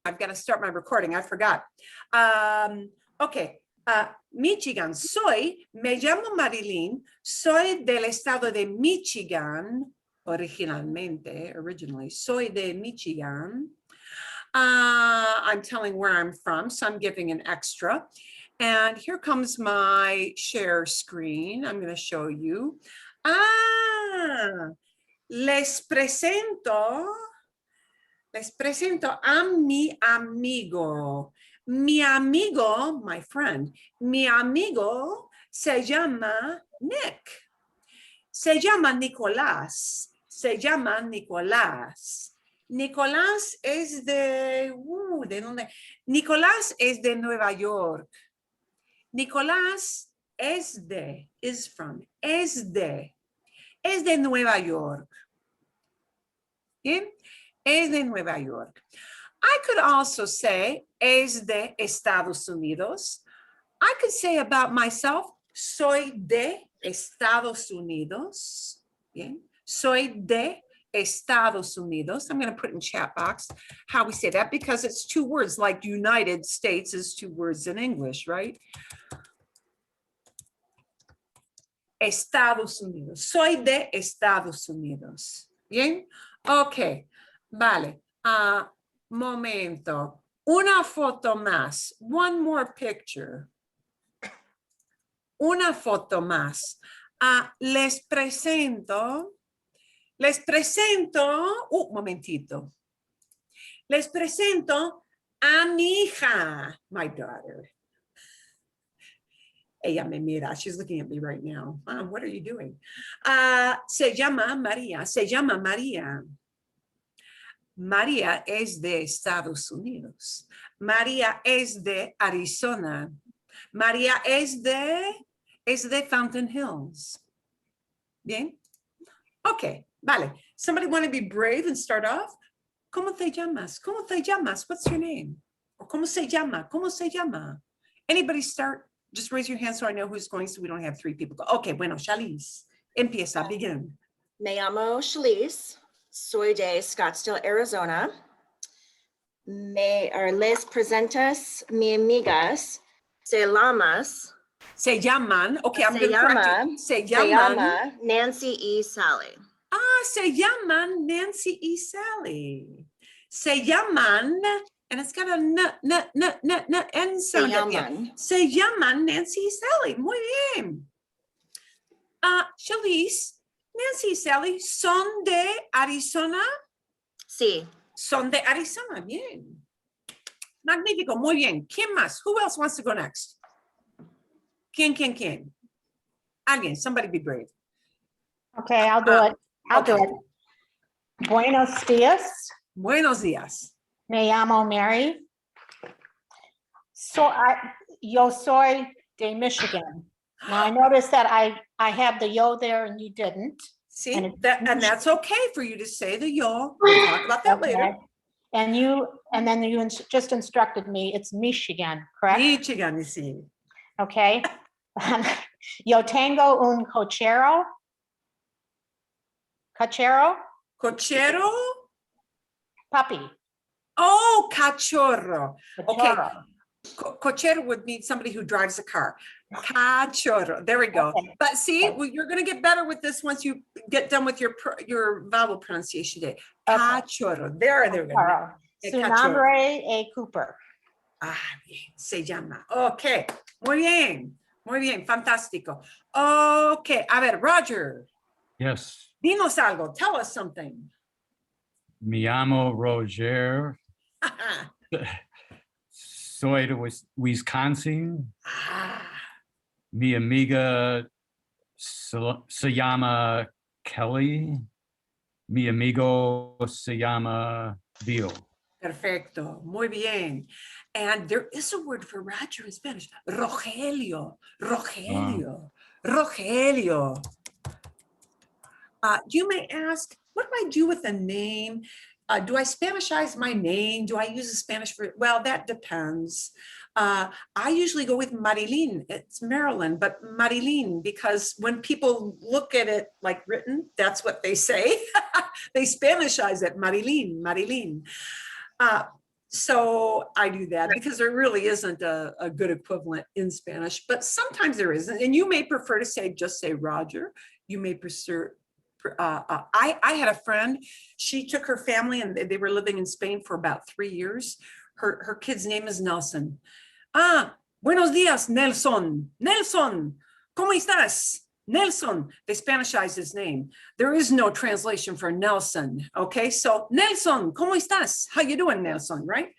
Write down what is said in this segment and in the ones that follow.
I've got to start my recording. I forgot. Okay. Michigan. Me llamo Marilyn. Soy del estado de Michigan. Originally. Soy de Michigan. I'm telling where I'm from, so I'm giving an extra. And here comes my share screen. I'm going to show you. Les presento a mi amigo. Mi amigo, my friend, mi amigo se llama Nick. Se llama Nicolás. Se llama Nicolás. Nicolás es ¿de dónde? Nicolás es de Nueva York. Nicolás es de Nueva York. ¿Bien? Es de Nueva York. I could also say es de Estados Unidos. I could say about myself, soy de Estados Unidos. Bien? Soy de Estados Unidos. I'm going to put in chat box how we say that because it's two words, like United States is two words in English, right? Estados Unidos. Soy de Estados Unidos. Bien? Ok. Vale. Momento. Una foto más. One more picture. Una foto más. Les presento, momentito. Les presento a mi hija, my daughter. Ella me mira, she's looking at me right now. Mom, what are you doing? Se llama María, María es de Estados Unidos. María es de Arizona. María es de Fountain Hills. Bien? Okay, vale. Somebody want to be brave and start off? ¿Cómo te llamas? ¿Cómo te llamas? What's your name? Or ¿cómo se llama? ¿Cómo se llama? Anybody start? Just raise your hand so I know who's going, so we don't have three people. Okay, bueno, Shalice. Empieza, begin. Me llamo Shalice. Soy de Scottsdale, Arizona. Les presentas mi amigas. Se llaman, okay, I'm going to correct you. Se llama Nancy y Sally. Se llaman Nancy y Sally. Se llaman, and it's got a N sound at the end. Se llaman Nancy y Sally. Muy bien. Shalice, Nancy y Sally, ¿son de Arizona? Sí. Son de Arizona, bien. Magnífico, muy bien. ¿Quién más? Who else wants to go next? ¿Quién? Alguien, somebody be brave. Okay, I'll do it. I'll do it. Buenos días. Buenos días. Me llamo Mary. Yo soy de Michigan. Now I noticed that I have the yo there and you didn't. See, and that's okay for you to say the yo. We'll talk about that later. And then you just instructed me, it's Michigan, correct? Michigan, you see. Okay. Yo tengo un cochero. Cochero? Cochero? Puppy. Oh, cachorro. Okay. Cochero would mean somebody who drives a car. Cachorro. There we go. Okay. But see, well, you're going to get better with this once you get done with your vowel pronunciation today. Cachorro. Okay. There we go. Su nombre es Cooper. Bien. Se llama. Okay. Muy bien. Muy bien. Fantástico. Okay. A ver, Roger. Yes. Dinos algo. Tell us something. Me llamo Roger. Soy de Wisconsin. Mi amiga se llama Kelly. Mi amigo se llama Bill. Perfecto. Muy bien. And there is a word for Roger in Spanish. Rogelio. Rogelio. Rogelio. You may ask, what do I do with a name? Do I Spanishize my name? Do I use a Spanish for, well, that depends. I usually go with Marilyn. It's Maryland, but Marilyn, because when people look at it like written, that's what they say. They Spanishize it, Marilyn, Marilyn. So I do that because there really isn't a good equivalent in Spanish, but sometimes there isn't. And you may prefer to say, just say Roger. You may prefer, I had a friend, she took her family and they were living in Spain for about 3 years. Her kid's name is Nelson. Buenos días, Nelson. Nelson, ¿cómo estás? Nelson, they Spanishized his name. There is no translation for Nelson, okay? So, Nelson, ¿cómo estás? How you doing, Nelson, right?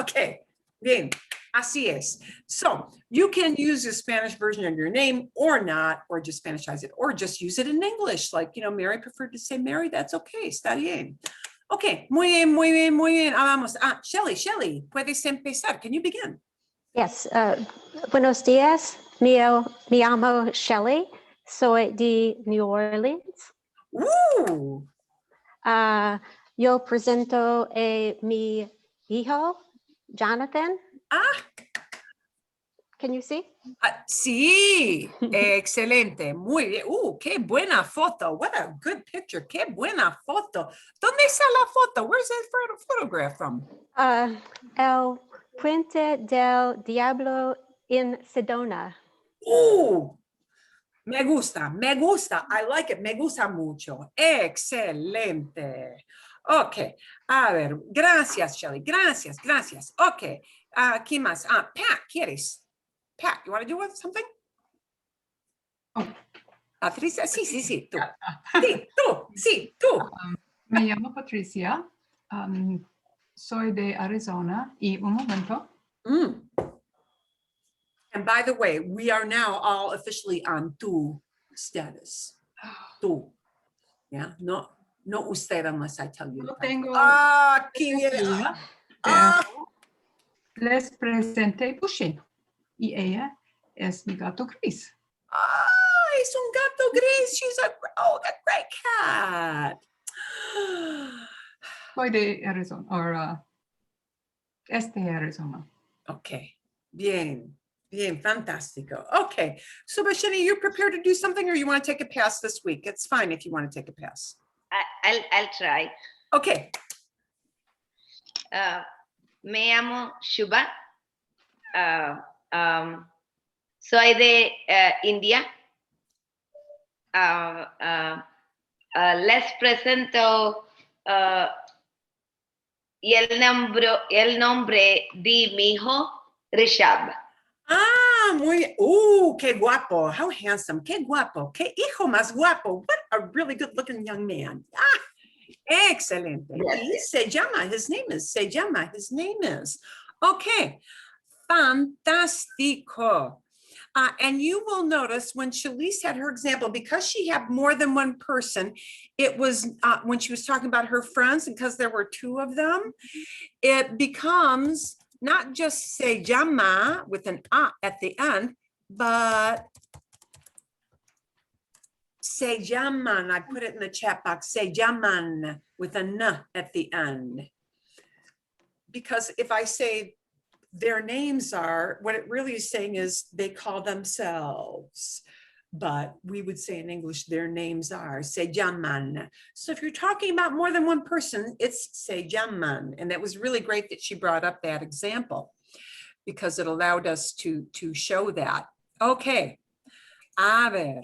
Okay, bien, así es. So, you can use the Spanish version of your name or not, or just Spanishize it, or just use it in English. Like, Mary preferred to say Mary, that's okay, está bien. Okay, muy bien, muy bien, muy bien. Vamos. Shelly, puedes empezar. Can you begin? Yes. Buenos días. Me llamo Shelley. Soy de New Orleans. Ooh. Yo presento a mi hijo, Jonathan. Can you see? Sí, excelente, muy bien. Qué buena foto. What a good picture. Qué buena foto. ¿Dónde está la foto? Where's that photograph from? El Puente del Diablo en Sedona. Me gusta. I like it. Me gusta mucho. Excelente. Ok, a ver, gracias, Shelly. Gracias. Ok, ¿quién más? Pat, ¿quieres? Pat, you want to do something? Patricia, sí, tú. Sí, tú. Me llamo Patricia, soy de Arizona y un momento. And by the way, we are now all officially on tú status. Tú. Yeah, no usted unless I tell you. No tengo Qué bien. Patricia, pero les presenté Pushing y ella es mi gato gris. Es un gato gris. She's a great cat. Soy de Arizona, o Arizona. Okay, bien, fantástico. Okay, so Bashini, you prepared to do something or you want to take a pass this week? It's fine if you want to take a pass. I'll try. Okay. Me llamo Shubha. Soy de India. Les presento y el nombre de mi hijo, Rishabh. Muy, qué guapo. How handsome. Qué guapo. Qué hijo más guapo. What a really good looking young man. Excelente. Yes. His name is. Okay. Fantástico. And you will notice when Shalise had her example, because she had more than one person, it was when she was talking about her friends, and because there were 2 of them, it becomes not just se llama with an a at the end, but se llaman. I put it in the chat box, se llaman with a n at the end. Because if I say their names are, what it really is saying is they call themselves, but we would say in English, their names are, se llaman. So if you're talking about more than one person, it's se llaman. And that was really great that she brought up that example because it allowed us to show that. Okay, a ver,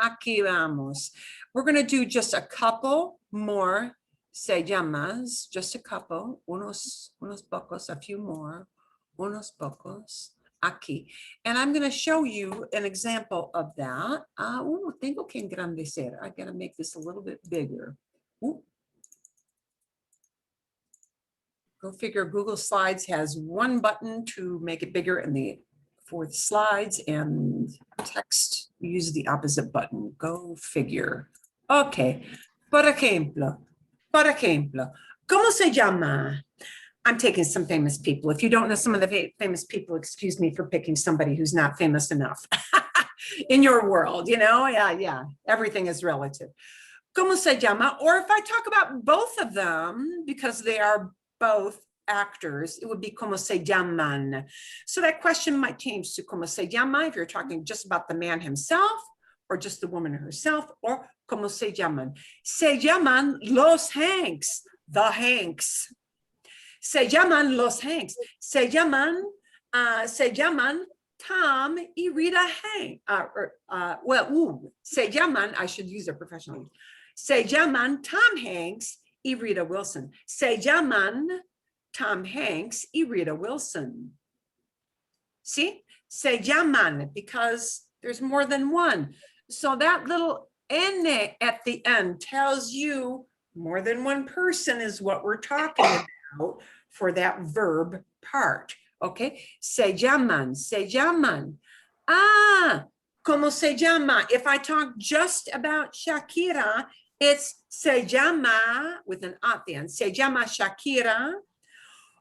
aquí vamos. We're gonna do just a couple more se llamas, just a couple, unos pocos, a few more, unos pocos, aquí. And I'm going to show you an example of that. Tengo que engrandecer. I got to make this a little bit bigger. Go figure, Google Slides has one button to make it bigger and for the slides, and text, we use the opposite button. Go figure. Okay, por ejemplo, ¿cómo se llama? I'm taking some famous people. If you don't know some of the famous people, excuse me for picking somebody who's not famous enough in your world, Yeah, everything is relative. ¿Cómo se llama? Or if I talk about both of them, because they are both actors, it would be ¿cómo se llaman? So that question might change to ¿cómo se llama? If you're talking just about the man himself, or just the woman herself, or ¿cómo se llaman? Se llaman los Hanks, the Hanks. Se llaman los Hanks. Se llaman Tom y Rita Hank. Se llaman, I should use it professionally. Se llaman Tom Hanks y Rita Wilson. Se llaman Tom Hanks y Rita Wilson. See? Se llaman, because there's more than one. So that little N at the end tells you more than one person is what we're talking about for that verb part. Okay? Se llaman, se llaman. Ah, como se llama? If I talk just about Shakira, it's se llama with an at the end. Se llama Shakira.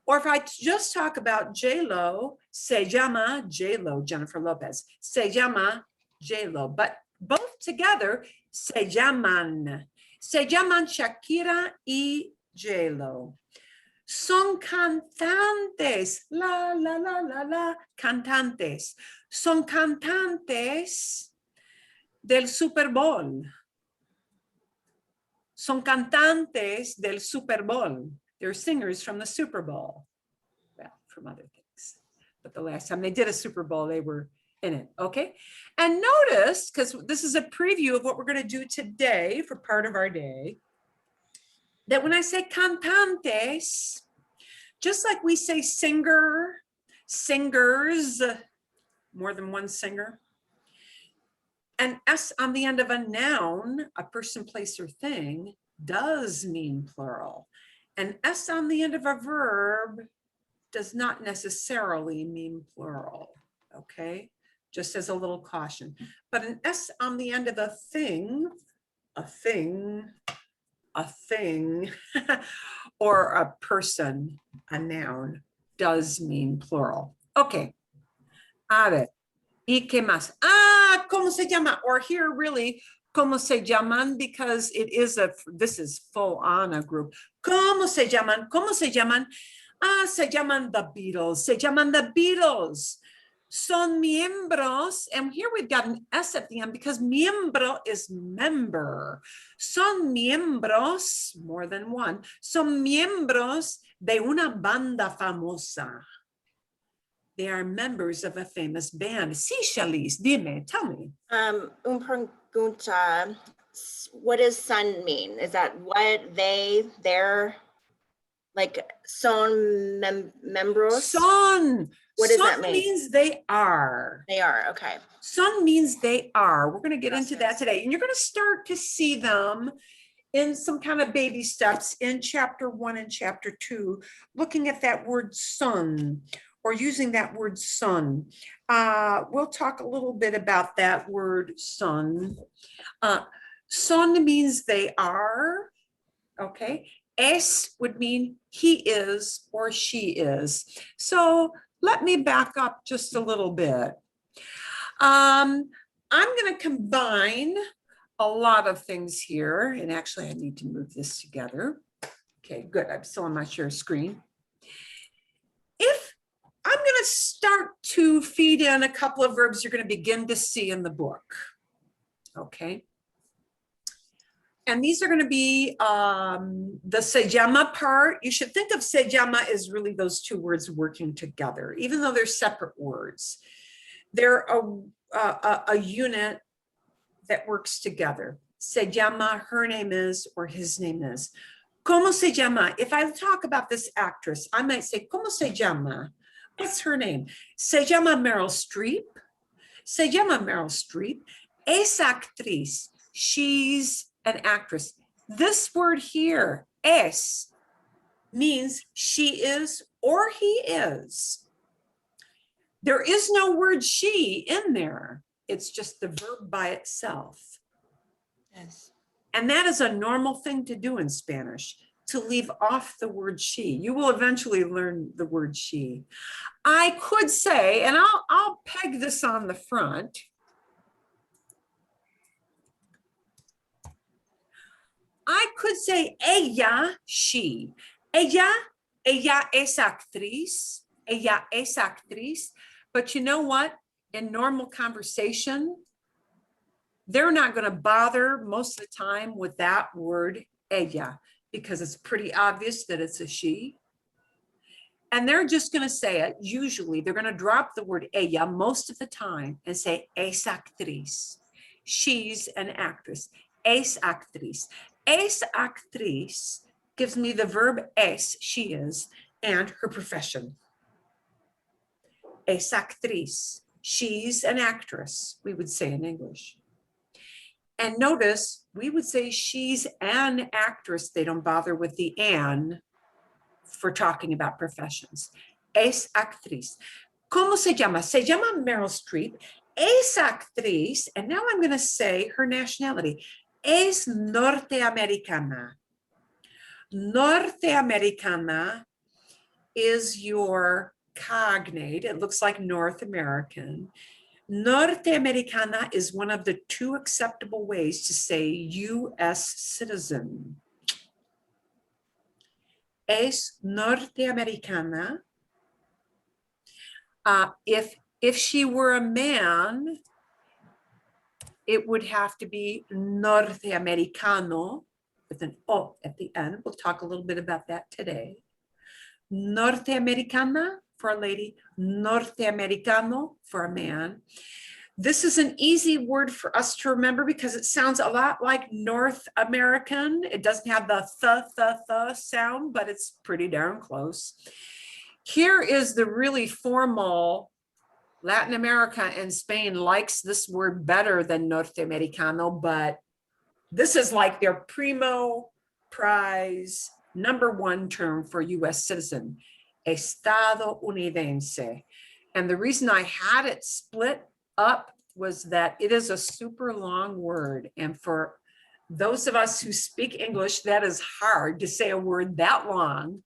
Or if I just talk about J-Lo, se llama J-Lo, Jennifer Lopez. Se llama J-Lo. But both together, se llaman. Se llaman Shakira y J-Lo. Son cantantes. La, la, la, la, la. Cantantes. Son cantantes del Super Bowl. Son cantantes del Super Bowl. They're singers from the Super Bowl. Well, from other things. But the last time they did a Super Bowl, they were in it, okay? And notice, because this is a preview of what we're going to do today for part of our day, that when I say cantantes, just like we say singer, singers, more than one singer, an S on the end of a noun, a person, place, or thing, does mean plural. An S on the end of a verb does not necessarily mean plural, okay? Just as a little caution. But an S on the end of a thing, or a person, a noun, does mean plural. Okay. A ver. ¿Y qué más? Ah, ¿cómo se llama? Or here really, ¿cómo se llaman? Because this is full on a group. ¿Cómo se llaman? ¿Cómo se llaman? Ah, se llaman the Beatles. Se llaman the Beatles. Son miembros, and here we've got an S at the end because miembro is member. Son miembros, more than one, son miembros de una banda famosa. They are members of a famous band. Sí, Shalice, dime, tell me. Pregunta, what does son mean? Is that what they're, like son membros? Son. What does that Son mean? means they are. They are, okay. Son means they are. We're going to get into that Gracias. today. And you're going to start to see them in some kind of baby steps in chapter 1 and chapter 2, looking at that word son or using that word son. We'll talk a little bit about that word son. Son means they are, okay? Es would mean he is or she is. So let me back up just a little bit. I'm going to combine a lot of things here. And actually, I need to move this together. Okay, good. I'm still on my share screen. If I'm going to start to feed in a couple of verbs you're going to begin to see in the book. Okay. And these are going to be the se llama part. You should think of se llama as really those two words working together, even though they're separate words. They're a unit that works together. Se llama, her name is, or his name is. ¿Cómo se llama? If I talk about this actress, I might say, ¿Cómo se llama? What's her name? Se llama Meryl Streep. Se llama Meryl Streep. Es actriz. She's an actress. This word here, es, means she is or he is. There is no word she in there. It's just the verb by itself. Yes. And that is a normal thing to do in Spanish, to leave off the word she. You will eventually learn the word she. I could say, and I'll peg this on the front. I could say ella, she. Ella es actriz. Ella es actriz. But you know what? In normal conversation, they're not going to bother most of the time with that word ella, because it's pretty obvious that it's a she. And they're just going to say it. Usually they're going to drop the word ella most of the time and say es actriz. She's an actress. Es actriz. Es actriz gives me the verb es, she is, and her profession. Es actriz. She's an actress, we would say in English. And notice, we would say she's an actress. They don't bother with the an for talking about professions. Es actriz. ¿Cómo se llama? Se llama Meryl Streep. Es actriz, and now I'm going to say her nationality. Es norteamericana. Norteamericana is your cognate. It looks like North American. Norteamericana is one of the two acceptable ways to say U.S. citizen. Es norteamericana. If she were a man, it would have to be norteamericano with an O at the end. We'll talk a little bit about that today. Norteamericana for a lady, norteamericano for a man. This is an easy word for us to remember because it sounds a lot like North American. It doesn't have the th sound, but it's pretty darn close. Here is the really formal. Latin America and Spain likes this word better than norteamericano, but this is like their primo prize #1 term for US citizen, estadounidense. And the reason I had it split up was that it is a super long word. And for those of us who speak English, that is hard to say a word that long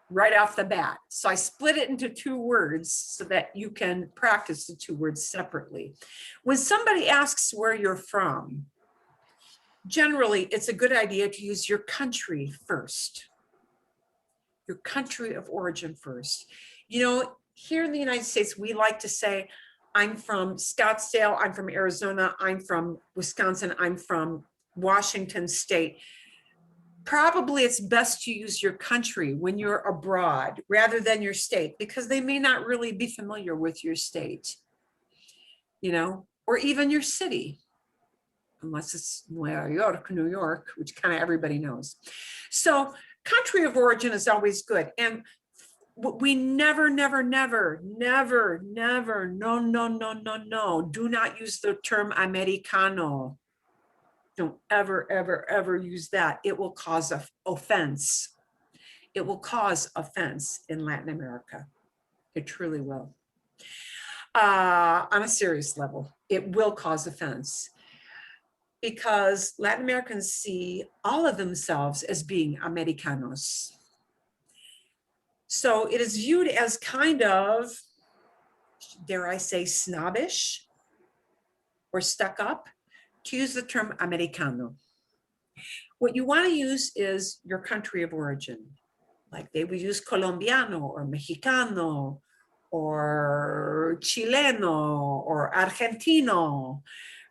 right off the bat. So I split it into 2 words so that you can practice the 2 words separately. When somebody asks where you're from, generally it's a good idea to use your country first. Your country of origin first. You know, here in the United States, we like to say, I'm from Scottsdale, I'm from Arizona, I'm from Wisconsin, I'm from Washington State. Probably it's best to use your country when you're abroad rather than your state, because they may not really be familiar with your state, you know, or even your city, unless it's New York, which kind of everybody knows. So country of origin is always good. And we never, do not use the term Americano. Don't ever use that. It will cause offense. It will cause offense in Latin America. It truly will. On a serious level, it will cause offense because Latin Americans see all of themselves as being Americanos. So it is viewed as kind of, dare I say, snobbish or stuck up to use the term Americano. What you want to use is your country of origin. Like they would use Colombiano or Mexicano or Chileno or Argentino,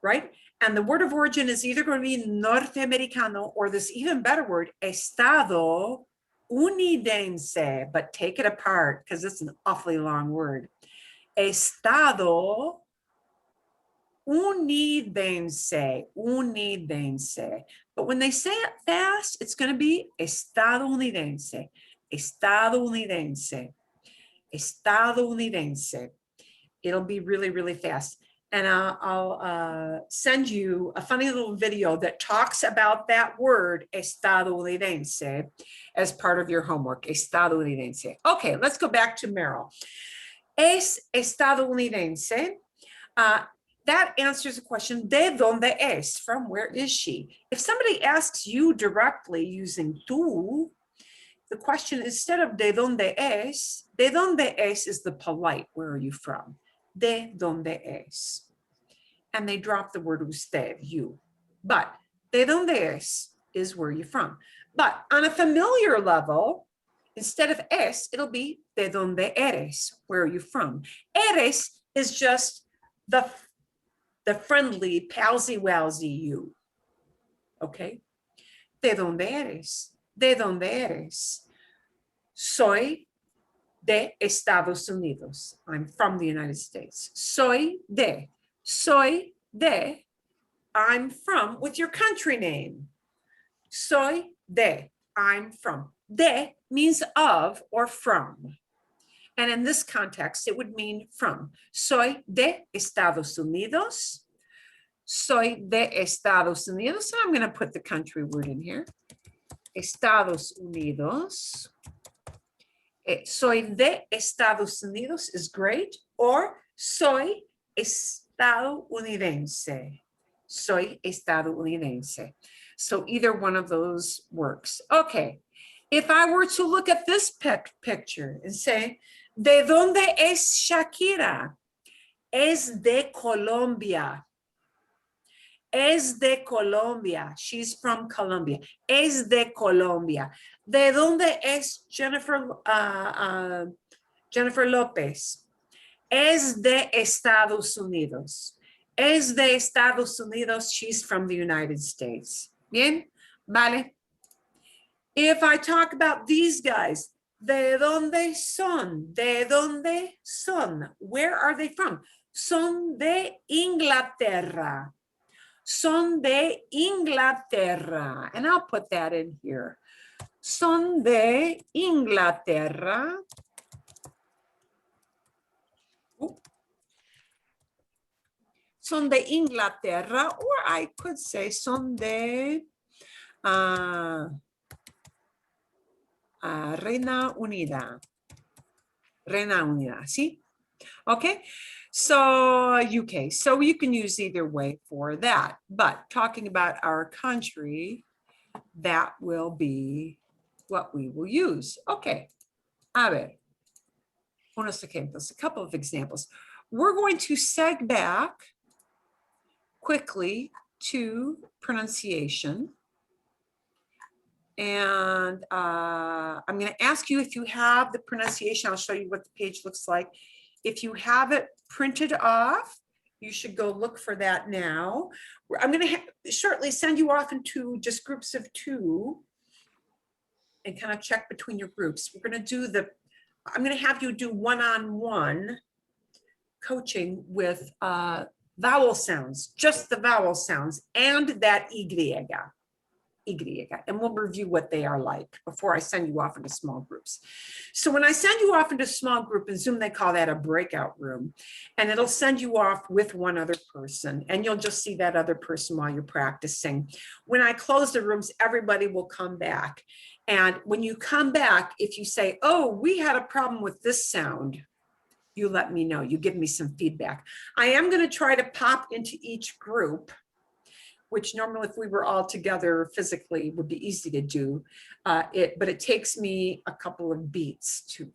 right? And the word of origin is either going to be Norteamericano or this even better word, Estado Unidense, but take it apart because it's an awfully long word. Estado Unidense, Unidense. But when they say it fast, it's going to be Estadounidense, Estadounidense, Estadounidense. It'll be really fast. And I'll send you a funny little video that talks about that word, estadounidense, as part of your homework, estadounidense. Okay, let's go back to Meryl. Es estadounidense. That answers the question, ¿de dónde es? From where is she? If somebody asks you directly using tú, the question, instead of ¿de dónde es is the polite, where are you from? ¿De dónde es? And they drop the word usted, you. But ¿de dónde es is where you're from. But on a familiar level, instead of es, it'll be ¿de dónde eres? Where are you from? Eres is just the friendly, palsy-walsy you, okay? ¿De dónde eres? ¿De dónde eres? Soy de Estados Unidos. I'm from the United States. Soy de, I'm from with your country name. Soy de, I'm from. De means of or from. And in this context, it would mean from. Soy de Estados Unidos. Soy de Estados Unidos. So I'm going to put the country word in here. Estados Unidos. Soy de Estados Unidos is great. Or soy estadounidense. Soy estadounidense. So either one of those works. Okay. If I were to look at this picture and say, ¿de dónde es Shakira? Es de Colombia. Es de Colombia. She's from Colombia. Es de Colombia. ¿De dónde es Jennifer López? Es de Estados Unidos. Es de Estados Unidos. She's from the United States. Bien, vale. If I talk about these guys, ¿de dónde son? ¿De dónde son? Where are they from? Son de Inglaterra. Son de Inglaterra. And I'll put that in here. Son de Inglaterra. Son de Inglaterra, or I could say son de Reina Unida. Reina Unida, ¿sí? Okay, so UK. So you can use either way for that. But talking about our country, that will be what we will use. Okay, a ver. Unos ejemplos, a couple of examples. We're going to seg back quickly to pronunciation. And I'm going to ask you if you have the pronunciation. I'll show you what the page looks like. If you have it printed off, you should go look for that now. I'm going to shortly send you off into just groups of 2 and kind of check between your groups. We're going to do I'm going to have you do one-on-one coaching with vowel sounds, just the vowel sounds, and that Y. And we'll review what they are like before I send you off into small groups. So when I send you off into small group in Zoom, they call that a breakout room, and it'll send you off with one other person, and you'll just see that other person while you're practicing. When I close the rooms, everybody will come back. And when you come back, if you say, oh, we had a problem with this sound, you let me know, you give me some feedback. I am going to try to pop into each group, which normally if we were all together physically would be easy to do, but it takes me a couple of beats to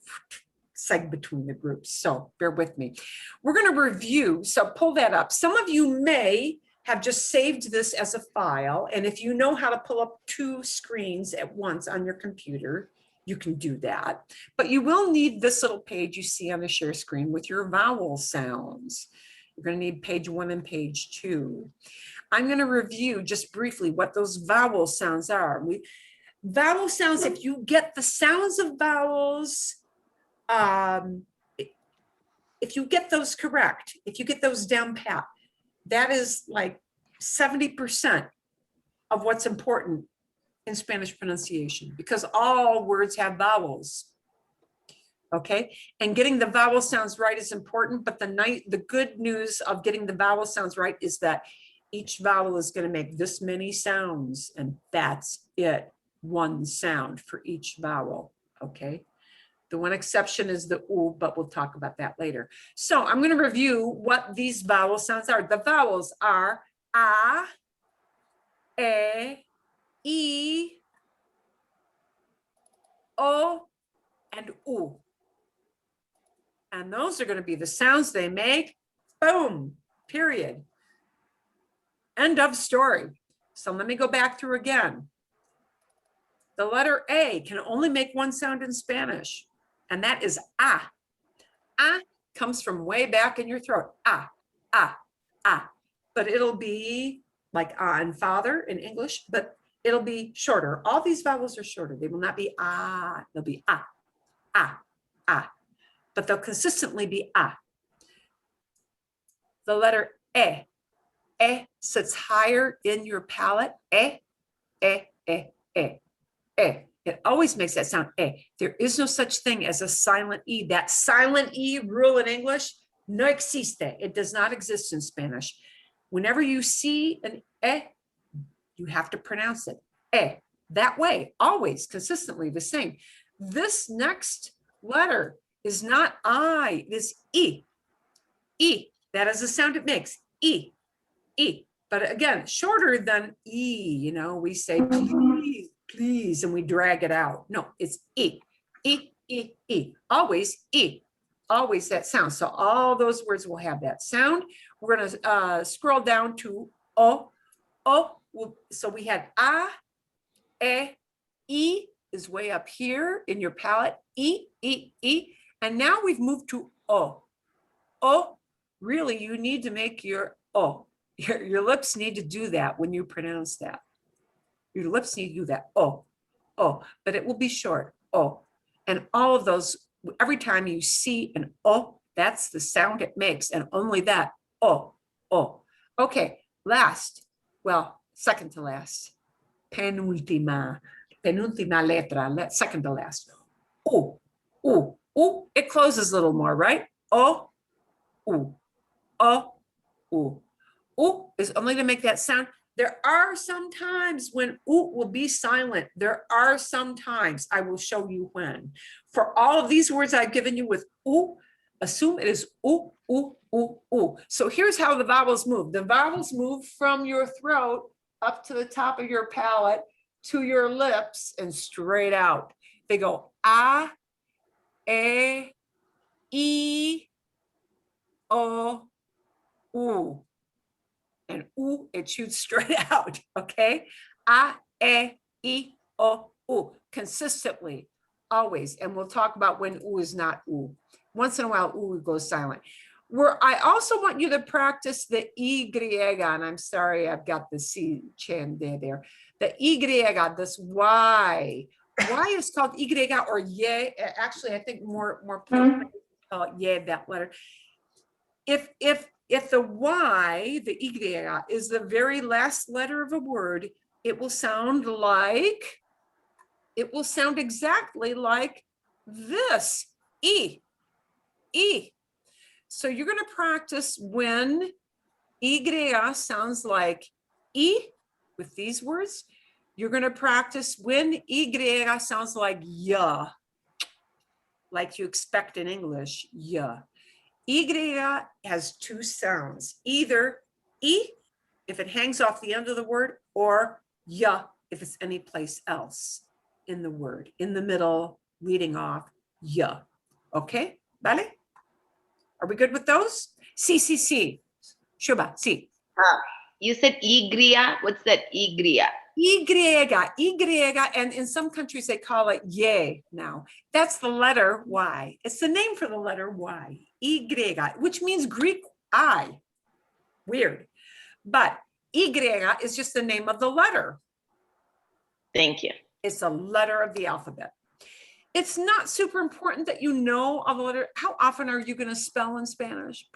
seg between the groups, so bear with me. We're going to review, so pull that up. Some of you may have just saved this as a file, and if you know how to pull up 2 screens at once on your computer, you can do that. But you will need this little page you see on the share screen with your vowel sounds. You're going to need page 1 and page 2. I'm going to review just briefly what those vowel sounds are. Vowel sounds, if you get the sounds of vowels, if you get those correct, if you get those down pat, that is like 70% of what's important in Spanish pronunciation, because all words have vowels. Okay, and getting the vowel sounds right is important, but the good news of getting the vowel sounds right is that each vowel is going to make this many sounds, and that's it, one sound for each vowel. Okay, the one exception is the U, but we'll talk about that later. So I'm going to review what these vowel sounds are. The vowels are A, E, O, and U. And those are going to be the sounds they make. Boom, period. End of story. So let me go back through again. The letter A can only make one sound in Spanish, and that is A. A comes from way back in your throat. A, A, A. But it'll be like A and father in English, but it'll be shorter. All these vowels are shorter. They will not be A. They'll be A, A, A. but they'll consistently be a. The letter e sits higher in your palate. E. It always makes that sound e. There is no such thing as a silent e. That silent e rule in English, no existe. It does not exist in Spanish. Whenever you see an e, you have to pronounce it e. That way, always, consistently the same. This next letter is not I, it is e. E, that is the sound it makes, e, e. But again, shorter than e, you know, we say please, please, and we drag it out. No, it's e, e, e, e, always e, always that sound. So all those words will have that sound. We're gonna scroll down to o, so we had a, e is way up here in your palate, e, and now we've moved to o. O, really, you need to make your o. Your lips need to do that when you pronounce that. Your lips need to do that, o, but it will be short, o. And all of those, every time you see an o, that's the sound it makes, and only that, o. Okay, last, well, second to last, penúltima letra, second to last, u, it closes a little more, right? O, u, U is only to make that sound. There are some times when U will be silent. There are some times, I will show you when. For all of these words I've given you with U, assume it is U. So here's how the vowels move. The vowels move from your throat up to the top of your palate to your lips and straight out. They go A, E, O, U. And U, it shoots straight out, okay? A, E, O, U, consistently, always. And we'll talk about when U is not U. Once in a while, U goes silent. I also want you to practice the Y, and I'm sorry, I've got the C chan there. The Y, this Y. Y is called Y or Y. Actually, I think more people call it Y, that letter. If the Y, the Y, is the very last letter of a word, it will sound exactly like this, E. So you're going to practice when Y sounds like E with these words. You're going to practice when Y sounds like ya, like you expect in English, ya. Y has two sounds, either E if it hangs off the end of the word, or ya if it's any place else in the word, in the middle, leading off, ya. Okay, vale? Are we good with those? Sí. Shuba, sí. You said Y. What's that Y? Y, and in some countries they call it Y now. That's the letter Y. It's the name for the letter Y, Y, which means Greek I. Weird. But Y is just the name of the letter. Thank you. It's a letter of the alphabet. It's not super important that you know all the letter. How often are you going to spell in Spanish?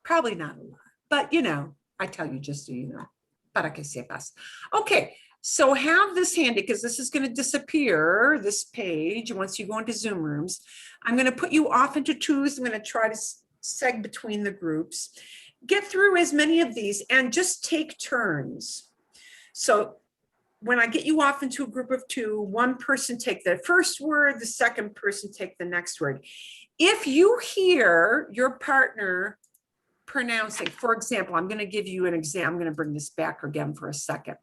Probably not a lot. But you know, I tell you just so you know. Para que sepas. Okay, so have this handy because this is going to disappear, this page, once you go into Zoom rooms. I'm going to put you off into twos. I'm going to try to seg between the groups. Get through as many of these and just take turns. So when I get you off into a group of two, one person take the first word, the second person take the next word. If you hear your partner pronouncing, for example, I'm going to give you an example. I'm going to bring this back again for a second.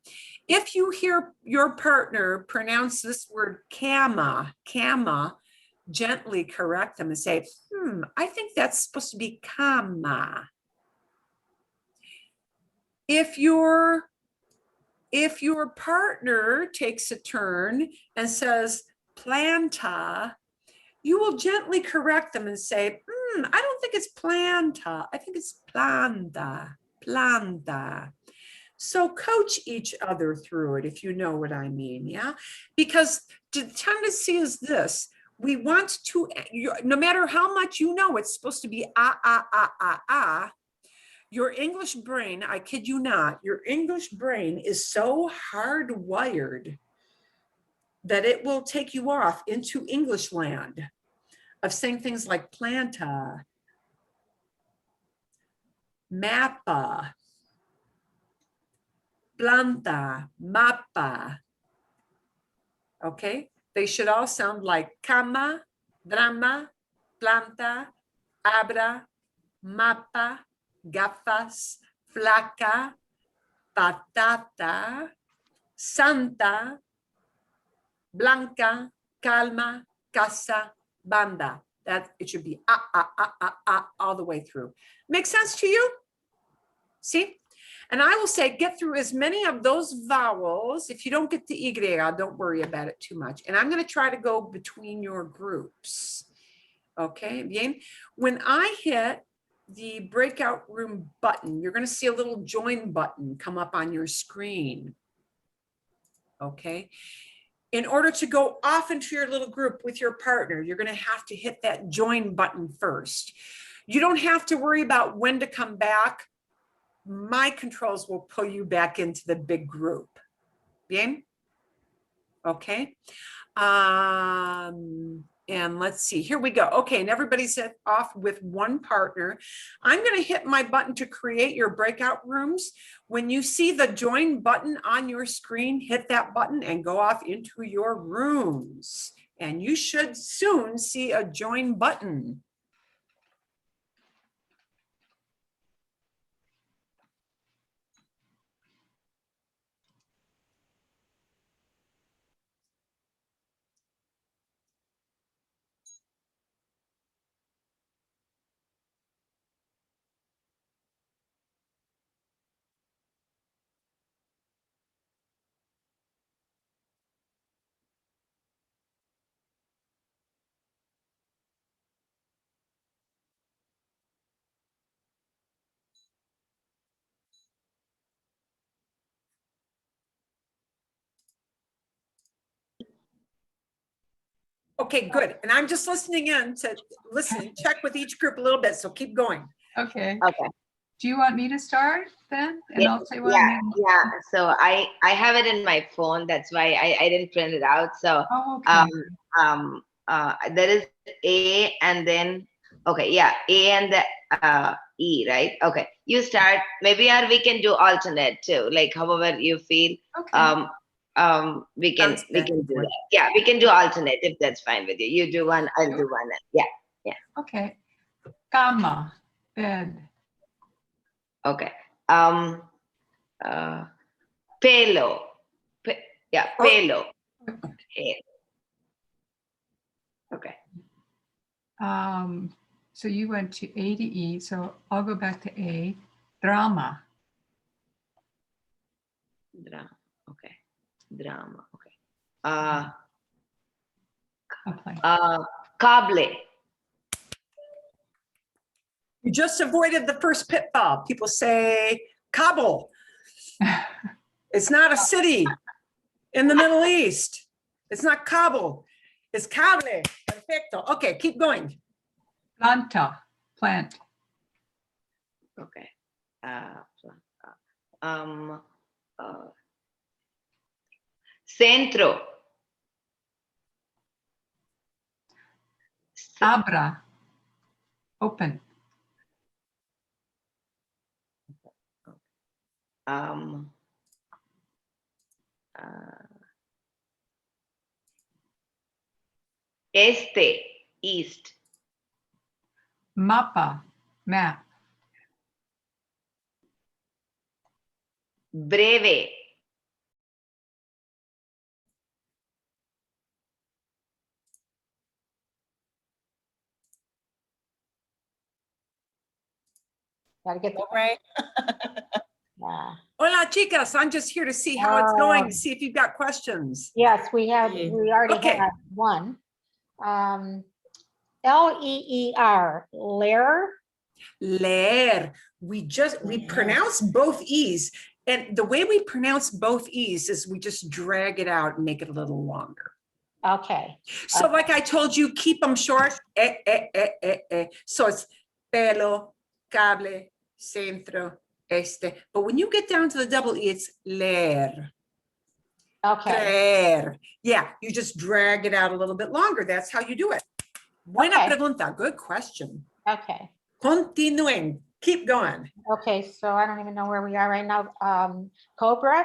If you hear your partner pronounce this word cama, gently correct them and say, I think that's supposed to be cama. If your partner takes a turn and says planta, you will gently correct them and say, I don't think it's planta. I think it's planta. So coach each other through it if you know what I mean, yeah? Because the tendency is this, we want to, no matter how much you know, it's supposed to be your English brain, I kid you not, your English brain is so hardwired that it will take you off into English land of saying things like planta, mappa, planta, mappa. Okay, they should all sound like cama, drama, planta, abra, mapa, gafas, flaca, patata, santa, blanca, calma, casa, banda. That it should be all the way through. Make sense to you? See? And I will say, get through as many of those vowels. If you don't get the Y, don't worry about it too much. And I'm going to try to go between your groups. Okay, bien. When I hit the breakout room button, you're going to see a little join button come up on your screen. Okay. In order to go off into your little group with your partner, you're going to have to hit that join button first. You don't have to worry about when to come back. My controls will pull you back into the big group. Bien? Okay. And let's see, here we go. Okay, and everybody's off with one partner. I'm going to hit my button to create your breakout rooms. When you see the join button on your screen, hit that button and go off into your rooms. And you should soon see a join button. Okay, good. And I'm just listening in to listen, check with each group a little bit. So keep going. Okay. Okay. Do you want me to start then? And Yeah, I'll say what yeah, yeah. So I have it in my phone. That's why I didn't print it out. So Oh, okay. there is A and then, okay, yeah, A and the E, right? Okay, you start. Maybe or we can do alternate too, like however you feel. Okay. We can Sounds good. do that. Yeah, we can do alternate if that's fine with you. You do one, I'll do one. Yeah. Okay. Cama, bed. Okay. Pelo. Yeah, Oh. pelo. Hair. Okay. So you went to A to E, so I'll go back to A. Drama. Okay. Drama. Okay. I'll play. Cable. You just avoided the first pitfall. People say Kabul. It's not a city in the Middle East. It's not Kabul. It's cable. Perfecto. Okay, keep going. Planta, plant. Okay. Centro. Abra, open. Este, east. Mapa, map. Breve. Gotta get the right. Yeah. Hola, chicas. I'm just here to see how it's going, to see if you've got questions. Yes, we already Okay. had one. L-E-E-R, leer. Leer. We pronounce both E's. And the way we pronounce both E's is we just drag it out and make it a little longer. Okay, So like I told you, keep them short. So it's pelo, cable, centro, este. But when you get down to the double E, it's leer, okay, creer. Yeah, you just drag it out a little bit longer. That's how you do it. Buena Okay. pregunta. Good question. okay. Continúen. Keep going. Okay, so I don't even know where we are right now. Cobra?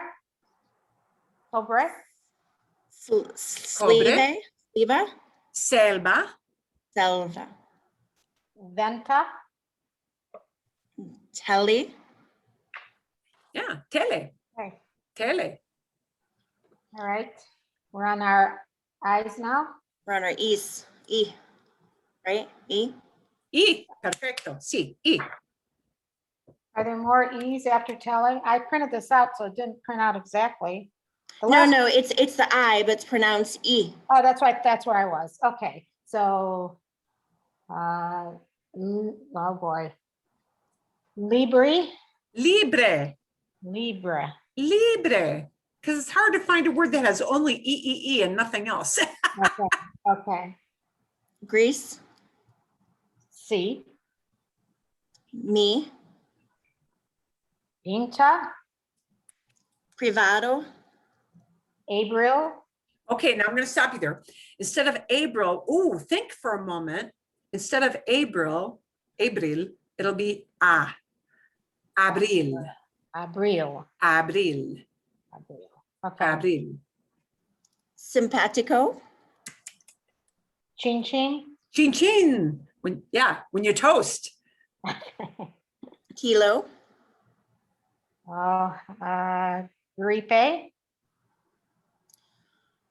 Cobra? Sleve, Sleva, Selva, Selva, Venta? Telly, yeah, tele, Okay, tele. all right. We're on our eyes now. we're on our E's, E, right? E. Y, perfecto. Sí, y. Are there more E's after telling? I printed this out, so it didn't print out exactly. The No, last- no, it's the I, but it's pronounced E. Oh, that's right, that's where I was. Okay, so, oh boy. Libre, Libre, Libra. libre. Because it's hard to find a word that has only E and nothing else. Okay, okay. Greece, C, me, Pinta, privado, Abril, Okay, now I'm going to stop you there. Instead of April, ooh, think for a moment. Instead of April, it'll be A. Abril, Abril, Abril, Abril. Okay, Abril. simpatico, Chin Chin, Chin chin. When you toast. kilo, Gripe,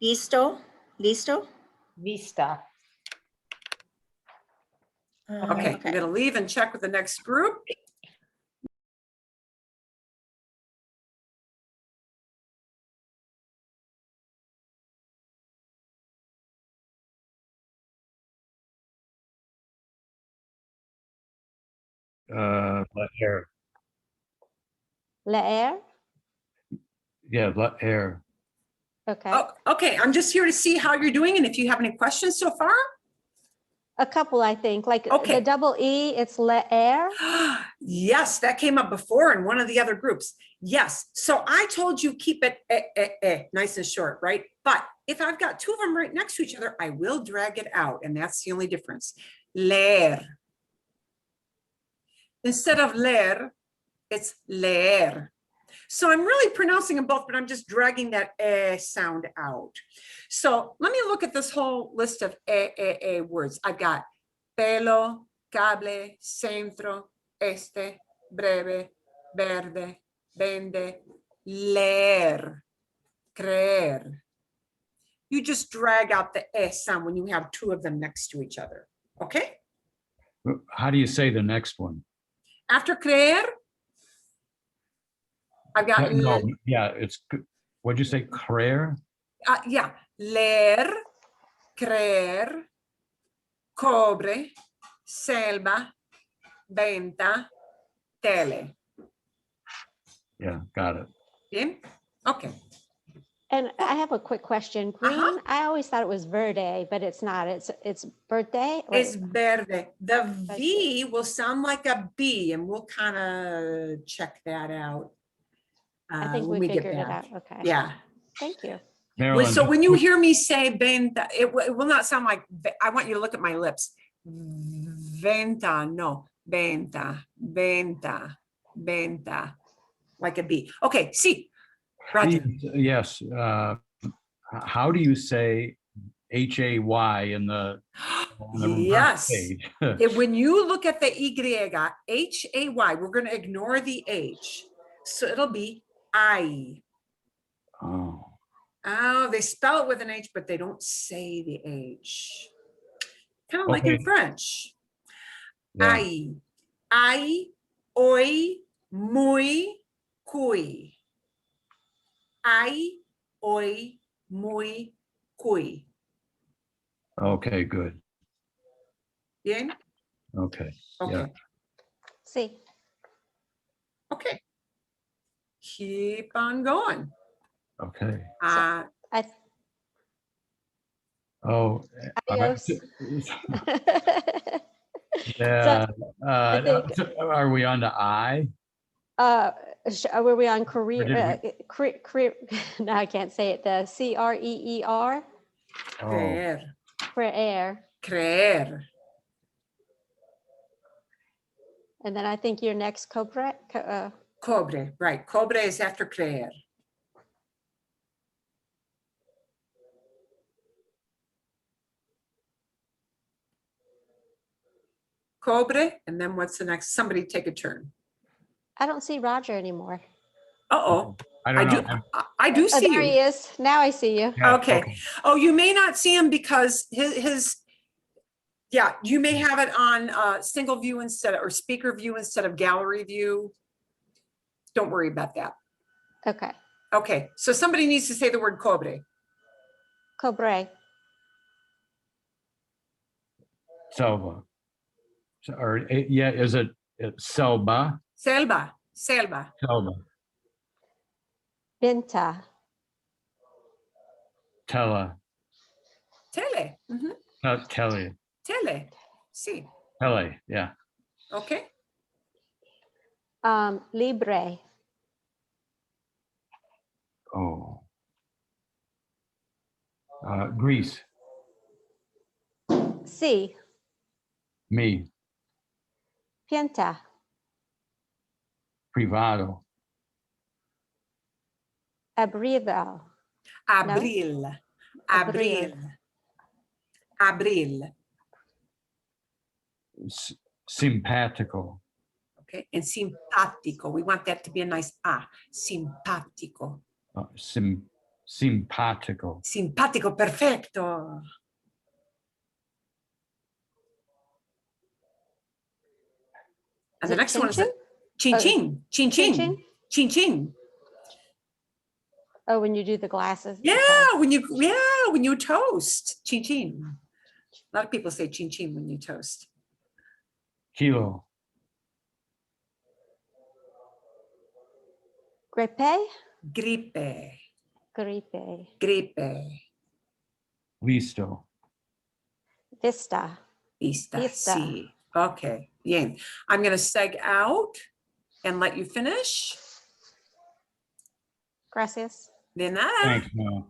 listo, listo. Vista. Okay, I'm going to leave and check with the next group. Air. Leer. Yeah, air. Okay. Oh, okay, I'm just here to see how you're doing and if you have any questions so far. A couple, I think, like Okay. the double E, it's leer. Yes, that came up before in one of the other groups. Yes. So I told you keep it nice and short, right? But if I've got two of them right next to each other, I will drag it out. And that's the only difference. Leer. Instead of leer, it's leer. So I'm really pronouncing them both, but I'm just dragging that sound out. So let me look at this whole list of words. I've got pelo, cable, centro, este, breve, verde, vende, leer, creer. You just drag out the sound when you have two of them next to each other. Okay? How do you say the next one? After creer, I've got No, yeah, what'd you say? Creer? yeah, leer, creer, cobre, selva, venta, tele. Yeah, got it. Bien? Okay. And I have a quick question. Green, I always thought it was verde, but it's not. It's birthday. or- Es verde. The V will sound like a B, and we'll kind of check that out. I think when we get figured it back. out. Okay. Yeah. Thank you. Marilyn, So when you hear me say venta, it will not sound like, I want you to look at my lips. Venta, no. Venta, venta, venta, like a B. Okay, see. Roger. please, yes, how do you say HAY in the on the reverse Yes. page? When you look at the Y, H-A-Y, we're going to ignore the H. So it'll be I. Oh, Oh, they spell it with an H, but they don't say the H. Kind of like in Okay. French. yeah. I, hoy, muy, cuy. I, hoy, muy, cuy. Okay, good. Bien? Okay. Okay. Yeah. See. Okay. Keep on going. Okay. I Oh. Adios. Yeah. think- Are we on to I? Were we on Or career? did Career. No, I can't say it. The CREER. Oh, Creer. Creer. Creer. And then I think your next cobre. Cobre. Right. Cobre is after creer. Cobre. And then what's the next? Somebody take a turn. I don't see Roger anymore. Uh-oh. I I don't do. know. I do Oh, see there you. he is. Now I see you. Yeah, Okay. Oh, you may not see him because yeah, you may have it on single view instead or speaker view instead of gallery view. Don't worry about that. Okay. Okay, so somebody needs to say the word cobre. Cobre. Selva. Or yeah, is it Selba? Selva, selva, Selba. Binta. Tela. tele, Not Telly. tele, sí, Tele. Yeah. okay. Libre. Oh. Greece. Sí. Me. Pienta. Privado. Abril. Abril, abril, abril, Simpatico. okay, and simpático. We want that to be a nice simpático. Simpatico. Simpático, perfecto. And Is the it next one is chin chin Oh, chin, chin chin chin, chin chin. Oh, when you do the glasses. Yeah, Okay. when you toast, chin chin. A lot of people say chin chin when you toast. Kilo. Gripe. Gripe, Gripe. gripe, Listo. Vista. vista, Vista. sí. Okay, bien. I'm going to seg out and let you finish. Gracias. De nada. Thanks, Mel.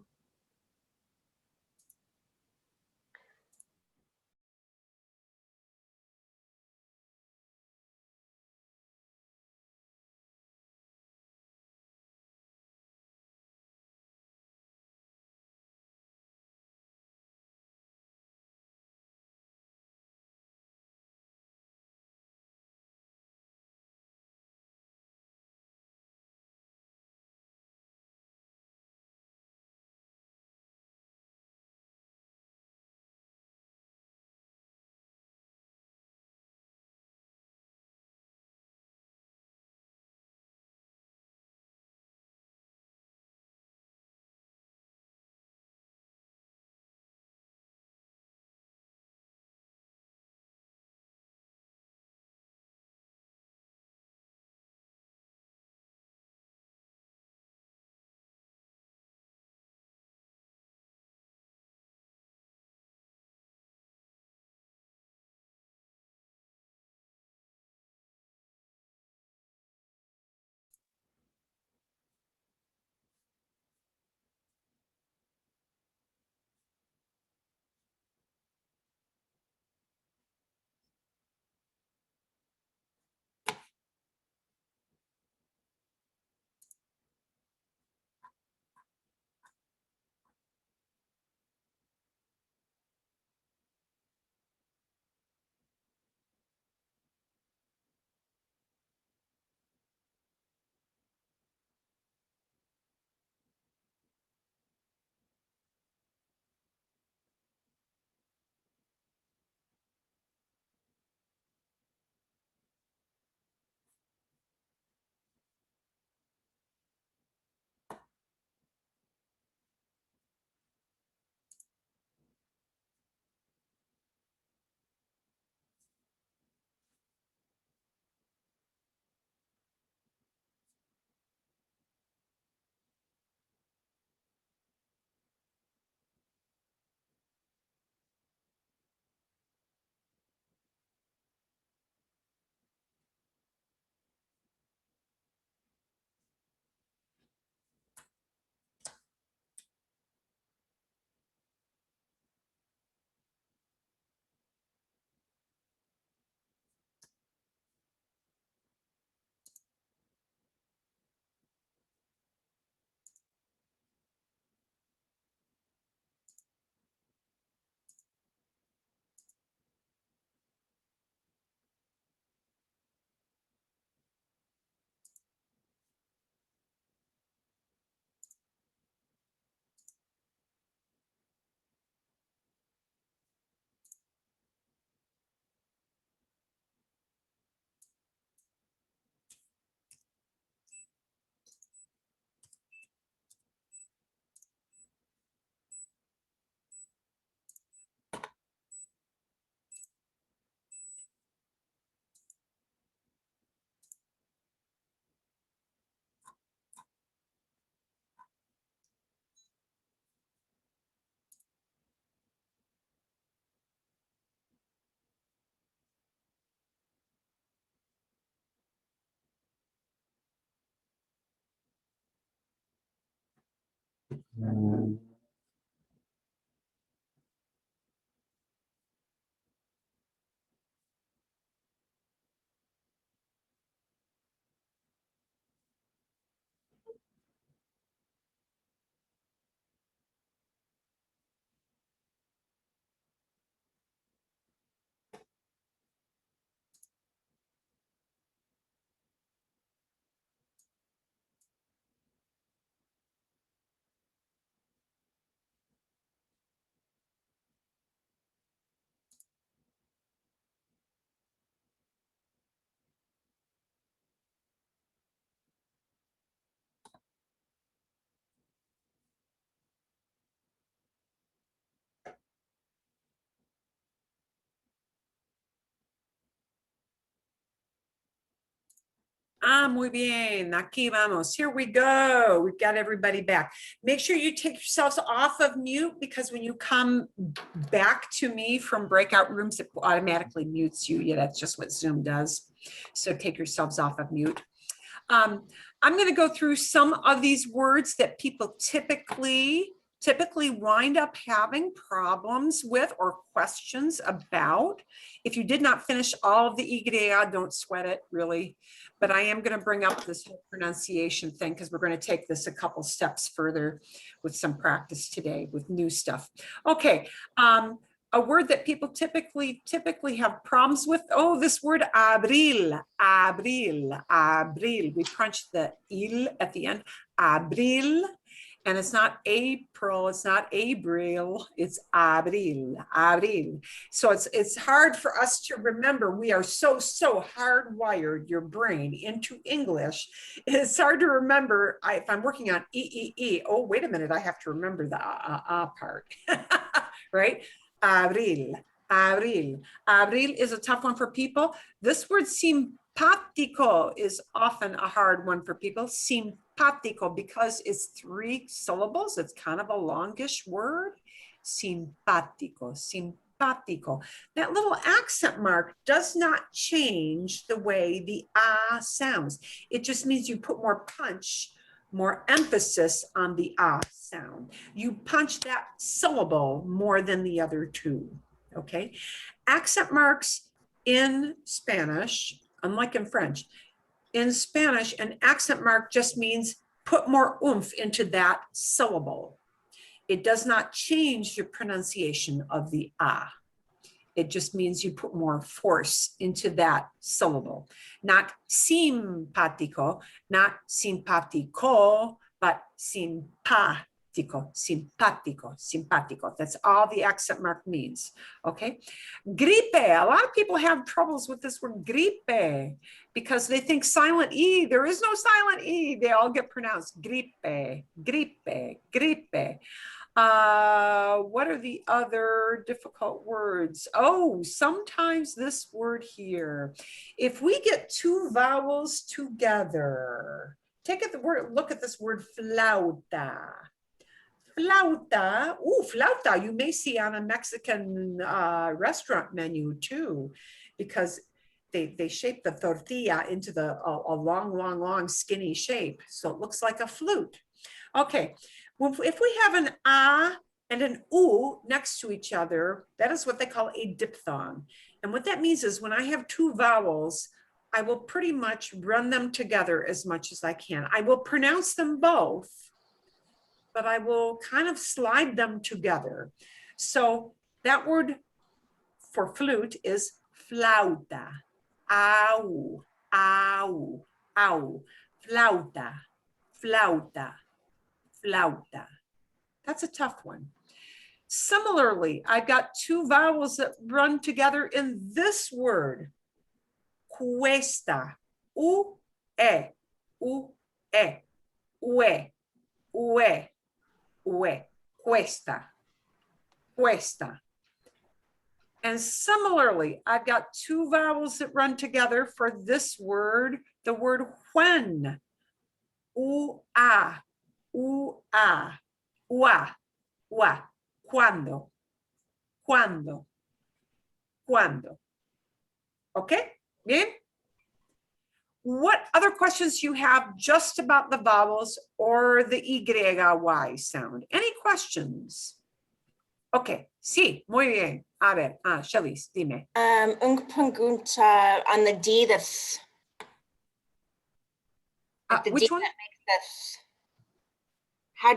Ah, muy bien. Aquí vamos. Here we go. We've got everybody back. Make sure you take yourselves off of mute because when you come back to me from breakout rooms, it automatically mutes you. Yeah, that's just what Zoom does. So take yourselves off of mute. I'm going to go through some of these words that people typically wind up having problems with or questions about. If you did not finish all of the IGREA, don't sweat it, really. But I am going to bring up this whole pronunciation thing because we're going to take this a couple steps further with some practice today with new stuff. Okay. A word that people typically have problems with. Oh, this word abril, abril, abril. We crunch the il at the end, abril. And it's not April, it's not Abril, it's abril, abril. So it's hard for us to remember. We are so hardwired your brain into English. It's hard to remember. If I'm working on E, oh, wait a minute, I have to remember the part, right? Abril, abril. Abril is a tough one for people. This word simpático is often a hard one for people. Simpático, because it's 3 syllables. It's kind of a longish word. Simpático, simpático. That little accent mark does not change the way the ah sounds. It just means you put more punch, more emphasis on the ah sound. You punch that syllable more than the other 2, okay? Accent marks in Spanish, unlike in French, in Spanish, an accent mark just means put more oomph into that syllable. It does not change your pronunciation of the ah. It just means you put more force into that syllable. Not simpático, not simpático, but simpático, simpático, simpático. That's all the accent mark means, okay? Gripe, a lot of people have troubles with this word gripe because they think silent E, there is no silent E. They all get pronounced gripe, gripe, gripe. What are the other difficult words? Oh, sometimes this word here. If we get 2 vowels together, take a look at this word flauta. Flauta, flauta, you may see on a Mexican restaurant menu too, because they shape the tortilla into a long, skinny shape. So it looks like a flute. Okay, well, if we have an ah and an oo next to each other, that is what they call a diphthong. And what that means is when I have 2 vowels, I will pretty much run them together as much as I can. I will pronounce them both, but I will kind of slide them together. So that word for flute is flauta. Au, au, au. Flauta, flauta, flauta. That's a tough one. Similarly, I've got 2 vowels that run together in this word. Cuesta, u-e, u-e, ue, ue, ue, cuesta, cuesta. And similarly, I've got 2 vowels that run together for this word, the word when. U-a, u-a, ua, ua, cuando, cuando, cuando. ¿Ok? Bien. what other questions you have just about the vowels or the Y sound? Any questions? Okay, sí, muy bien. A ver, Shalice, dime. Unpungunta on the D, that's like the D Which one? that makes this. How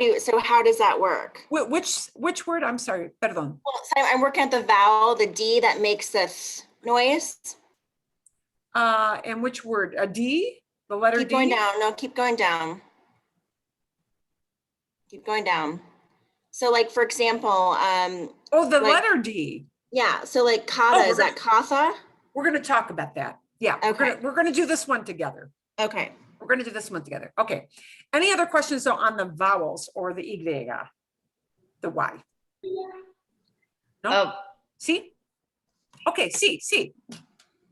does that work? Which word? I'm sorry, perdón. Well, so I'm working at the vowel, the D that makes this noise. And which word? A D? The letter Keep D? going down. No, keep going down. Keep going down. So like, for example, Oh, the like- letter D. yeah, so like kata, Oh, is that katha? We're gonna talk about that. Yeah, Okay. we're gonna do this one together. Okay. We're gonna do this one together. Okay. Any other questions though on the vowels or the Y? The Y? No? Oh, See? Okay, see.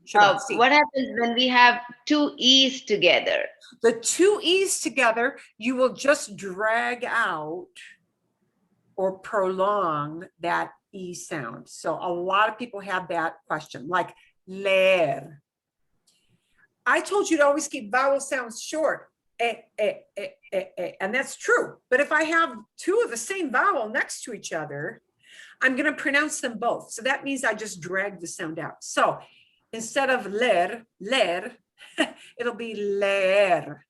Shabbat, see. what happens when we have two E's together? The two E's together, you will just drag out or prolong that E sound. So a lot of people have that question, like leer. I told you to always keep vowel sounds short. And that's true. But if I have two of the same vowel next to each other, I'm going to pronounce them both. So that means I just drag the sound out. So instead of ler, it'll be leer.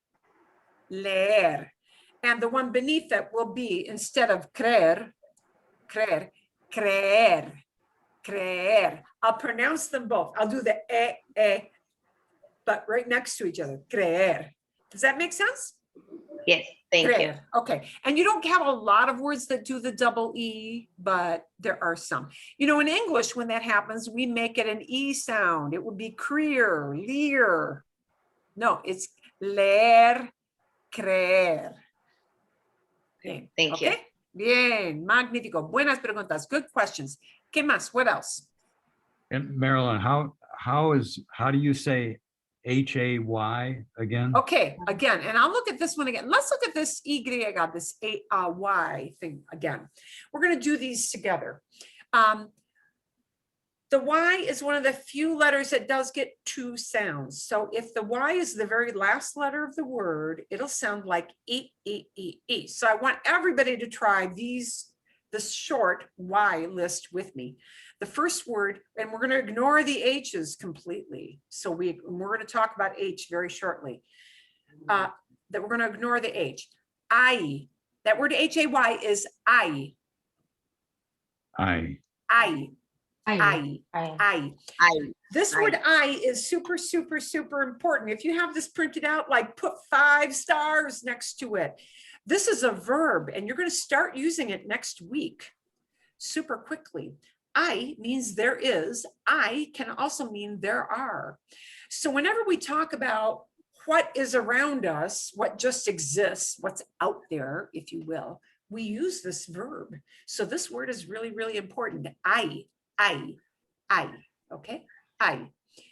And the one beneath it will be, instead of creer, creer. I'll pronounce them both. I'll do the but right next to each other, creer. Does that make sense? Yes, thank you. Creer. Okay. And you don't have a lot of words that do the double E, but there are some. You know, in English, when that happens, we make it an E sound. It would be creer, leer. No, it's leer, creer. Bien. Thank you. Okay. Bien, magnífico. Buenas preguntas. Good questions. ¿Qué más? What else? And Marilyn, how do you say Hay again? Okay, again, and I'll look at this one again. Let's look at this Y, this Y thing again. We're going to do these together. The Y is one of the few letters that does get two sounds. So if the Y is the very last letter of the word, it'll sound like E. So I want everybody to try this short Y list with me. The first word, and we're going to ignore the H's completely. So we're going to talk about H very shortly. That we're going to ignore the H. I. That word Hay is I. This word I is super, super, super important. If you have this printed out, like put 5 stars next to it. This is a verb, and you're going to start using it next week super quickly. I means there is. I can also mean there are. So whenever we talk about what is around us, what just exists, what's out there, if you will, we use this verb. So this word is really, really important. I, okay? I.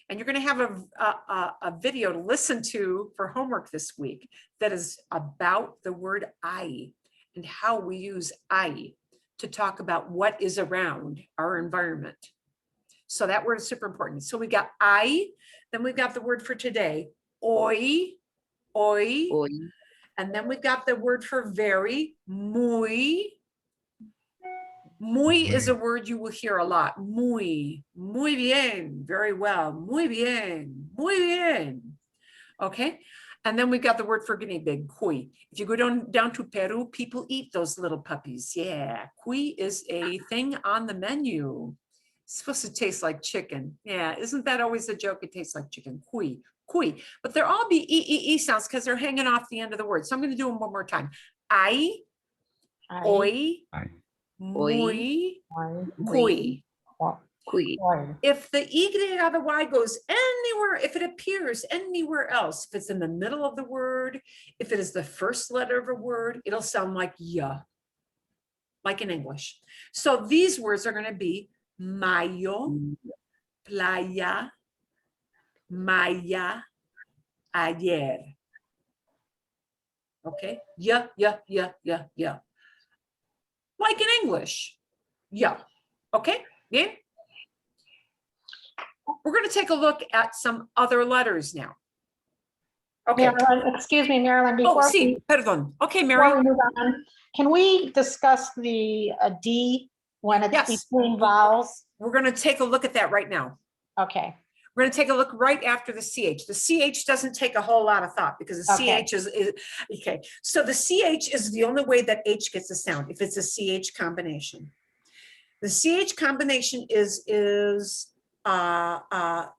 And you're going to have a video to listen to for homework this week that is about the word I and how we use I to talk about what is around our environment. So that word is super important. So we got I, then we've got the word for today, oi, and then we've got the word for very, muy. Muy is a word you will hear a lot. Muy bien, very well. Muy bien. Okay. And then we've got the word for guinea pig, cuy. If you go down to Peru, people eat those little puppies. Yeah, cuy is a thing on the menu. It's supposed to taste like chicken. Yeah, isn't that always a joke? It tastes like chicken, cuy. But they're all be E sounds because they're hanging off the end of the word. So I'm going to do them one more time. I, oi, muy, cuy. If the Y or the Y goes anywhere, if it appears anywhere else, if it's in the middle of the word, if it is the first letter of a word, it'll sound like ya, like in English. So these words are going to be mayo, playa, maya, ayer. Okay, ya. Like in English, ya. Okay, yeah. We're going to take a look at some other letters now. Okay. Marilyn, excuse me, Marilyn, Oh, before sí, we, perdón. Okay, before Mary. we move on, can we discuss the D when it's Yes. between vowels? We're going to take a look at that right now. Okay, We're going to take a look right after the CH. The CH doesn't take a whole lot of thought because the Okay. CH is okay. So the CH is the only way that H gets a sound if it's a CH combination. The CH combination is the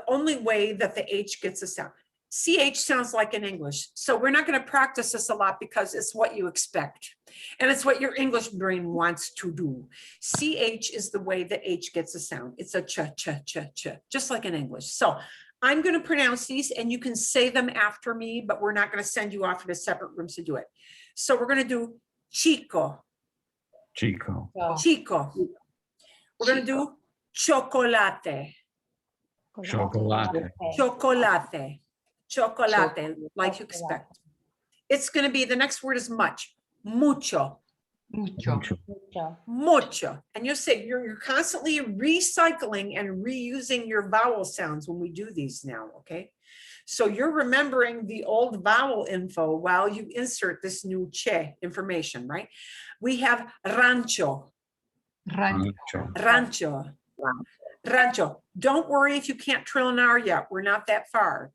only way that the H gets a sound. CH sounds like in English. So we're not going to practice this a lot because it's what you expect. And it's what your English brain wants to do. CH is the way that H gets a sound. It's a ch, ch, ch, ch, just like in English. So I'm going to pronounce these and you can say them after me, but we're not going to send you off into separate rooms to do it. So we're going to do chico, Chico. so, chico. We're going to do chocolate, Chocolate. chocolate, chocolate, like you expect. It's going to be, the next word is much, mucho, Mucho. so, mucho. And you'll say you're constantly recycling and reusing your vowel sounds when we do these now, okay? So you're remembering the old vowel info while you insert this new che information, right? We have rancho, Rancho. rancho, rancho. Don't worry if you can't trill an R yet. We're not that far.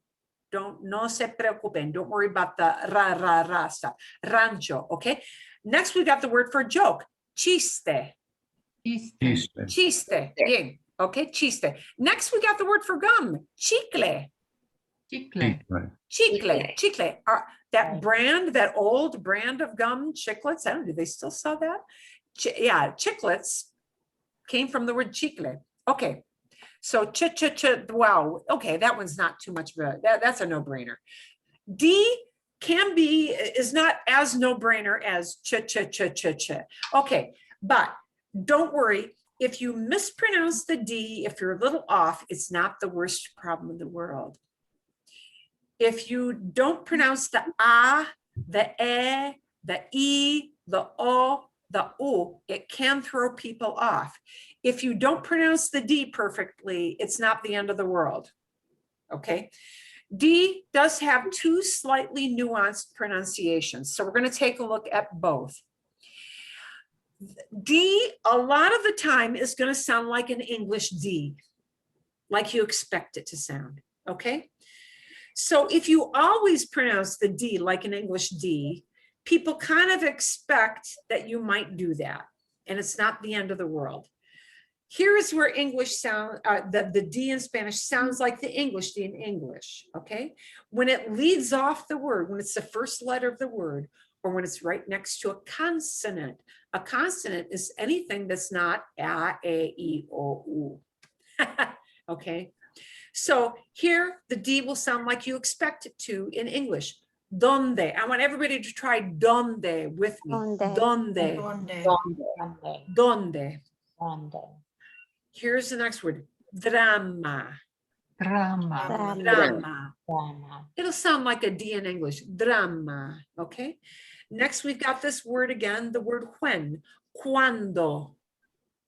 No se preocupen. Don't worry about the ra stuff. Rancho, okay? Next, we got the word for joke. Chiste, Chiste. Chiste. chiste. Bien, okay, chiste. Next, we got the word for gum. Chicle, Chicle. chicle, chicle. That Right. brand, that old brand of gum, chiclets, I don't know, do they still sell that? Yeah, chiclets came from the word chicle. Okay. So wow. Okay, that one's not too much of a, that's a no-brainer. D is not as no-brainer as ch. Okay, but don't worry. If you mispronounce the D, if you're a little off, it's not the worst problem in the world. If you don't pronounce the A, the E, the I, the O, the U, it can throw people off. If you don't pronounce the D perfectly, it's not the end of the world, okay? D does have two slightly nuanced pronunciations, so we're going to take a look at both. D, a lot of the time, is going to sound like an English D, like you expect it to sound, okay? So if you always pronounce the D like an English D, people kind of expect that you might do that, and it's not the end of the world. Here is where English sound, the D in Spanish sounds like the English D in English, okay? When it leads off the word, when it's the first letter of the word, or when it's right next to a consonant. A consonant is anything that's not A, E, I, O, U, okay? So here, the D will sound like you expect it to in English. Donde? I want everybody to try donde with me. Donde. Donde. Donde. Donde. Here's the next word. Drama. Drama. Drama. Drama. It'll sound like a D in English. Drama. Okay. Next, we've got this word again, the word when. Cuando.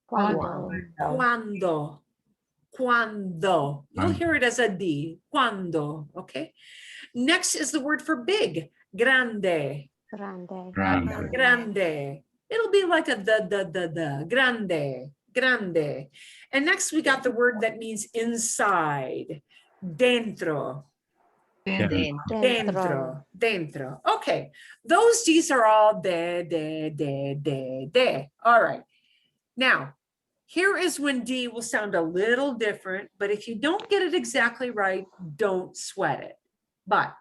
Cuando. Cuando. Cuando. You'll hear it as a D. Cuando. Okay. Next is the word for big. Grande. Grande. Grande. Grande. It'll be like a the. Grande. Grande. And next we got the word that means inside. Dentro. Dentro. Dentro. Dentro. Okay. Those D's are all de. All right. Now, here is when D will sound a little different, but if you don't get it exactly right, don't sweat it. But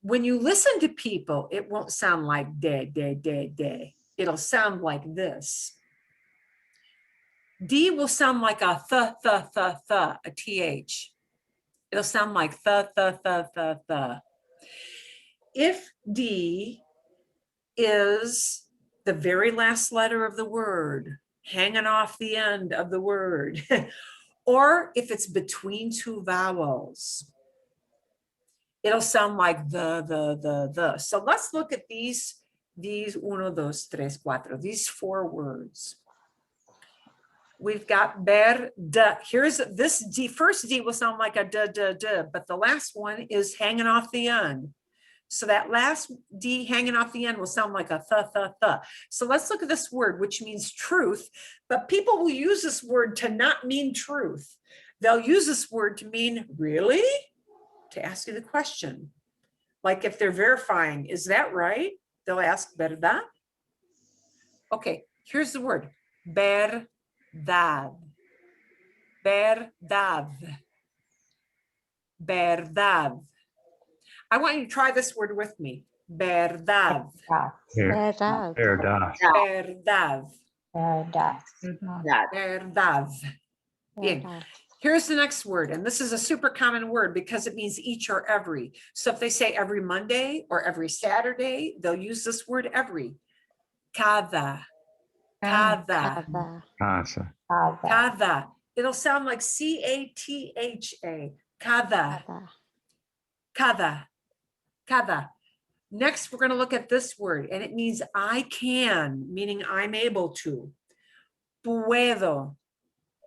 when you listen to people, it won't sound like de. It'll sound like this. D will sound like a a TH. It'll sound like the. If D is the very last letter of the word, hanging off the end of the word, or if it's between two vowels, it'll sound like the. So let's look at these uno, dos, tres, cuatro, these four words. We've got verde. Here's this D. First D will sound like a d, but the last one is hanging off the end. So that last D hanging off the end will sound like a th. So let's look at this word, which means truth, but people will use this word to not mean truth. They'll use this word to mean really? To ask you the question. Like if they're verifying, is that right? They'll ask verdad. Okay, here's the word, verdad. Verdad. Verdad. I want you to try this word with me. Verdad. Verdad. Verdad. Verdad. Verdad. That. Verdad. Bien. Verdad. Here's the next word, and this is a super common word because it means each or every. So if they say every Monday or every Saturday, they'll use this word every. Cada. Cada. Cada. Casa. Cada. It'll sound like C-A-T-H-A. Cada. Cada. Cada. Cada. Next, we're going to look at this word, and it means I can, meaning I'm able to. Puedo.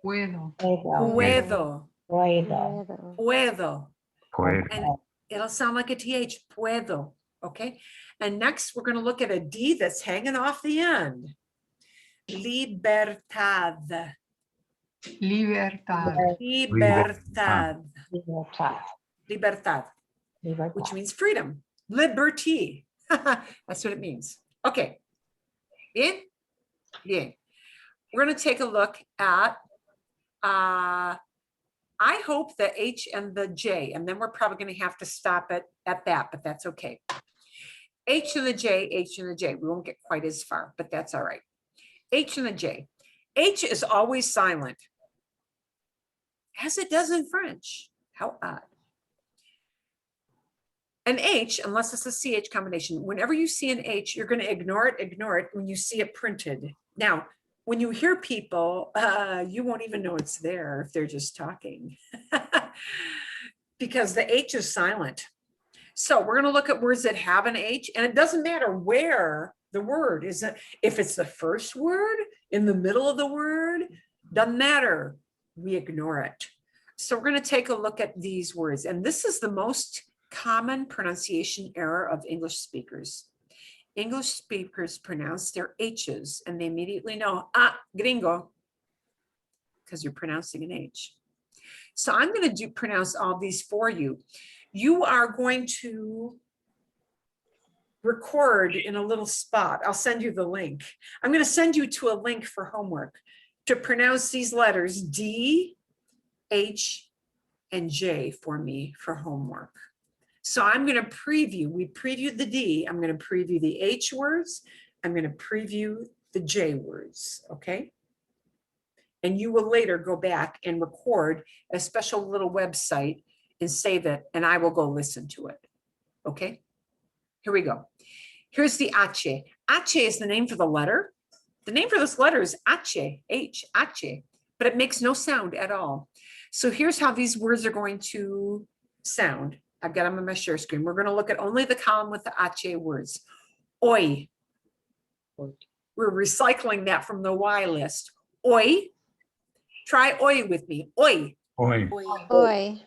Puedo. Puedo. Puedo. Puedo. Puedo. Puedo. And it'll sound like a TH, puedo, okay? And next, we're gonna look at a D that's hanging off the end. Libertad, Libertad. libertad, Libertad. libertad, Libertad. which means freedom, liberty. That's what it means. Okay, bien, bien. We're gonna take a look at, I hope the H and the J, and then we're probably going to have to stop it at that, but that's okay. H and the J, H and the J. We won't get quite as far, but that's all right. H and the J. H is always silent, as it does in French. How odd. An H, unless it's a CH combination, whenever you see an H, you're going to ignore it when you see it printed. Now, when you hear people, you won't even know it's there if they're just talking because the H is silent. So we're going to look at words that have an H, and it doesn't matter where the word is. If it's the first word, in the middle of the word, doesn't matter. We ignore it. So we're going to take a look at these words, and this is the most common pronunciation error of English speakers. English speakers pronounce their H's and they immediately know, gringo, because you're pronouncing an H. So I'm going to pronounce all these for you. You are going to record in a little spot. I'll send you the link. I'm going to send you to a link for homework to pronounce these letters D, H, and J for me for homework. So I'm going to preview, we previewed the D, I'm going to preview the H words, I'm going to preview the J words, okay? And you will later go back and record a special little website and save it, and I will go listen to it, okay? Here we go. Here's the H. H is the name for the letter. The name for this letter is H, H, H, but it makes no sound at all. So here's how these words are going to sound. I've got them on my share screen. We're going to look at only the column with the H words. Oi. We're recycling that from the Y list. Oi. Try oi with me. Oi. Oi. Oi.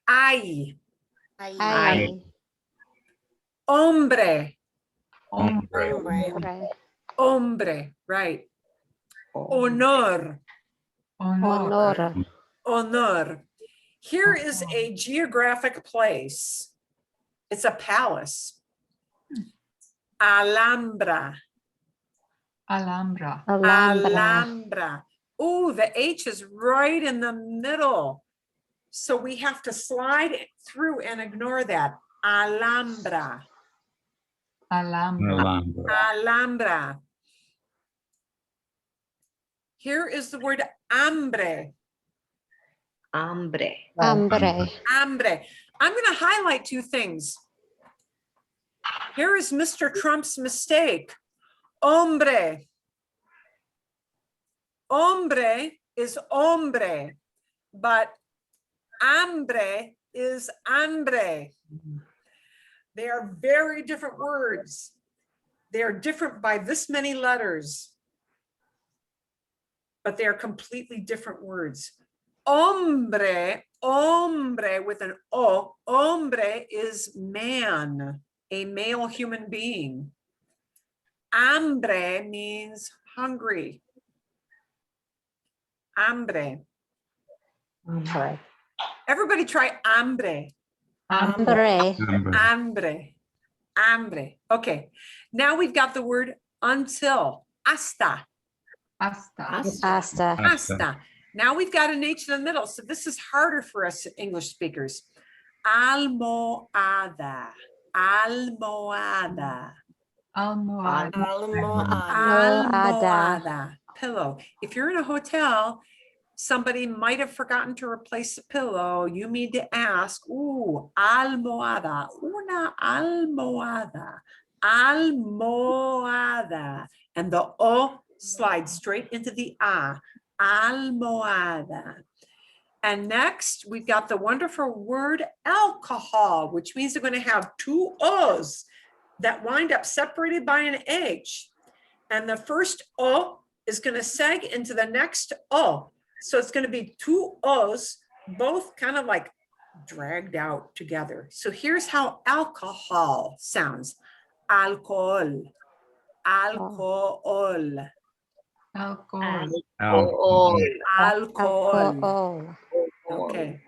Ay. Ay. Hombre. Hombre. Hombre. Hombre. Right. Honor. Honor. Honor. Honor. Here is a geographic place. It's a palace. Alhambra. Alhambra. Alhambra. Alhambra. Ooh, the H is right in the middle. So we have to slide through and ignore that. Alhambra. Alhambra. Alhambra. Alhambra. Here is the word hambre. Hambre. Hambre. Hambre. I'm going to highlight two things. Here is Mr. Trump's mistake. Hombre. Hombre is hombre, but hambre is hambre. They are very different words. They are different by this many letters. but they are completely different words. Hombre, hombre with an O, hombre is man, a male human being. Hambre means hungry. Hambre. Hambre. Everybody try hambre. Hambre. Hambre. Hambre. Okay. Now we've got the word until. Hasta. Hasta. Hasta. Hasta. Now we've got an H in the middle. So this is harder for us English speakers. Almohada. Almohada. Almohada. Almohada. Pillow. If you're in a hotel, somebody might have forgotten to replace a pillow. You need to ask, ooh, almohada. Una almohada. Almohada. And the O slides straight into the A. Almohada. And next, we've got the wonderful word alcohol, which means they're going to have two O's that wind up separated by an H. And the first O is going to seg into the next O. So it's going to be two O's, both kind of like dragged out together. So here's how alcohol sounds. Alcohol. Alcohol. Alcohol. Oh, Alcohol. Alcohol. Okay.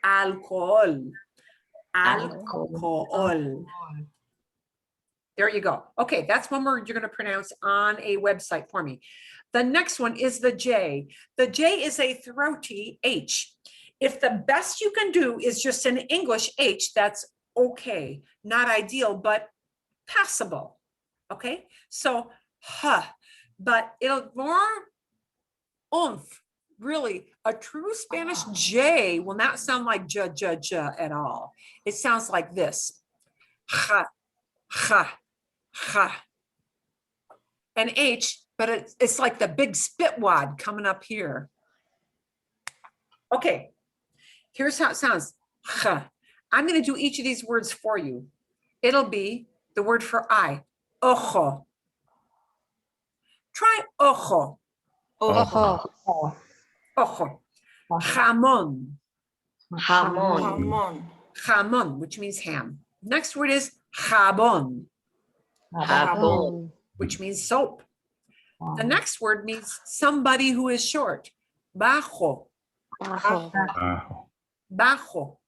Alcohol. Alcohol. There you go. Okay, that's one word you're going to pronounce on a website for me. The next one is the J. The J is a throaty H. If the best you can do is just an English H, that's okay. Not ideal, but passable. Okay, so huh, but it'll more oomph. Really, a true Spanish J will not sound like ja at all. It sounds like this. Ha, ha, ha. An H, but it's like the big spit wad coming up here. Okay, here's how it sounds. Ha. I'm going to do each of these words for you. It'll be the word for eye. Ojo. Try ojo. Ojo. Oh, Ojo. Jamón. jamón. Jamón, which means ham. Next word is jabón, Jabón. which means soap. The next word means somebody who is short. Bajo. Bajo. Bajo.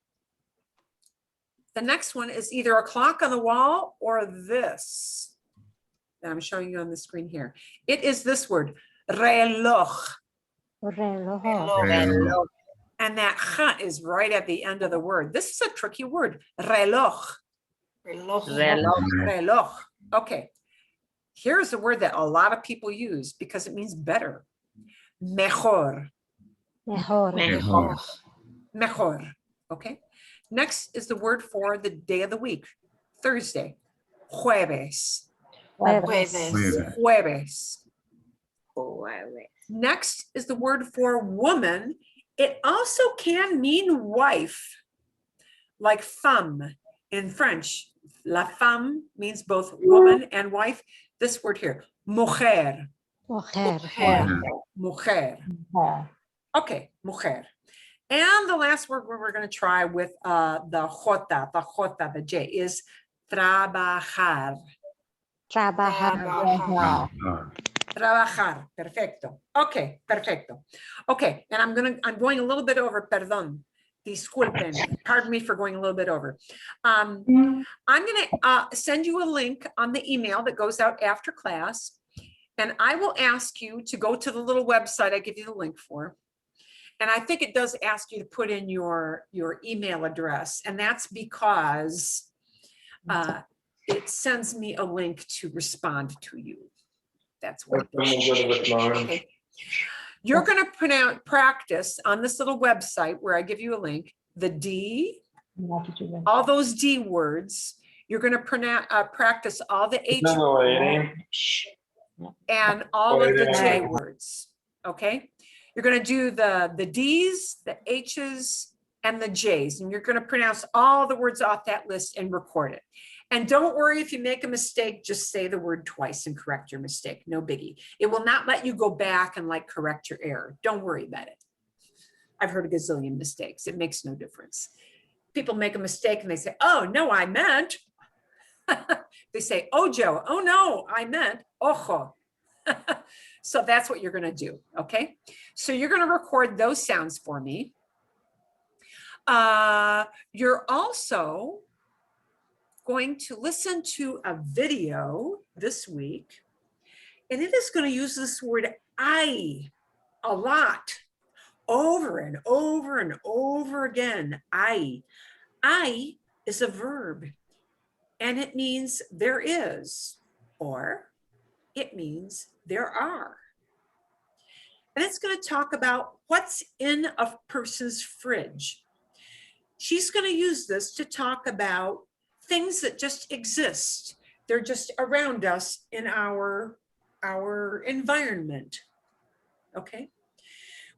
The next one is either a clock on the wall or this that I'm showing you on the screen here. It is this word, reloj. Reloj. Reloj. And that ch is right at the end of the word. This is a tricky word, reloj. Reloj. Reloj. Okay. Here's a word that a lot of people use because it means better. Mejor. Mejor. Mejor. Mejor. Okay. Next is the word for the day of the week. Thursday. Jueves. Jueves. Jueves. Jueves. Next is the word for woman. It also can mean wife, like femme in French. La femme means both woman and wife. This word here, mujer. Mujer. Mujer. oh, Okay, mujer. And the last word we're going to try with the J is trabajar. Trabajar. Trabajar. Perfecto. Okay, perfecto. Okay, and I'm going a little bit over, perdón. Disculpen. Pardon me for going a little bit over. I'm going to send you a link on the email that goes out after class. And I will ask you to go to the little website I give you the link for. And I think it does ask you to put in your email address. And that's because it sends me a link to respond to you. That's what it does. Okay. You're going to practice on this little website where I give you a link, the D, all those D words. You're going to practice all the H words and all of the J words. Okay. You're going to do the D's, the H's, and the J's, and you're going to pronounce all the words off that list and record it. And don't worry if you make a mistake, just say the word twice and correct your mistake. No biggie. It will not let you go back and like correct your error. Don't worry about it. I've heard a gazillion mistakes. It makes no difference. People make a mistake and they say, oh, no, I meant. They say, ojo. Oh, no, I meant ojo. So that's what you're going to do. Okay. So you're going to record those sounds for me. You're also going to listen to a video this week, and it is going to use this word I a lot, over and over and over again. I is a verb, and it means there is, or it means there are. And it's going to talk about what's in a person's fridge. She's going to use this to talk about things that just exist. They're just around us in our environment. Okay.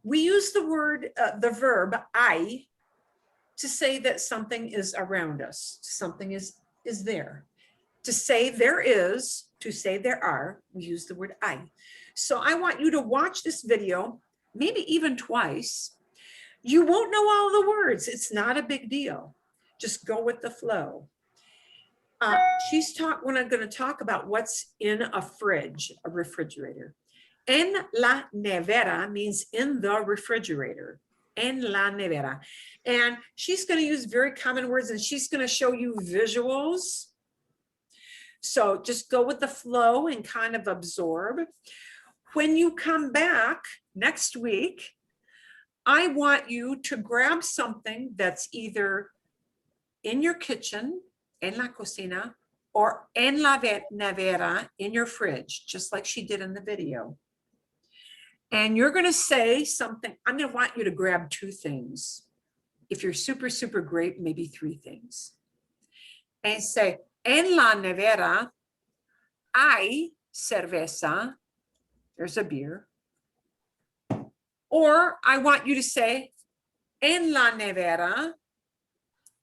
We use the word, the verb I, to say that something is around us. Something is there. To say there is, to say there are, we use the word I. So I want you to watch this video, maybe even twice. You won't know all the words. It's not a big deal. Just go with the flow. When I'm going to talk about what's in a fridge, a refrigerator. En la nevera means in the refrigerator. En la nevera. And she's going to use very common words, and she's going to show you visuals. So just go with the flow and kind of absorb. When you come back next week, I want you to grab something that's either in your kitchen, en la cocina, or en la nevera, in your fridge, just like she did in the video. And you're going to say something. I'm going to want you to grab 2 things. If you're super, super great, maybe 3 things. And say, en la nevera hay cerveza. There's a beer. Or I want you to say, en la nevera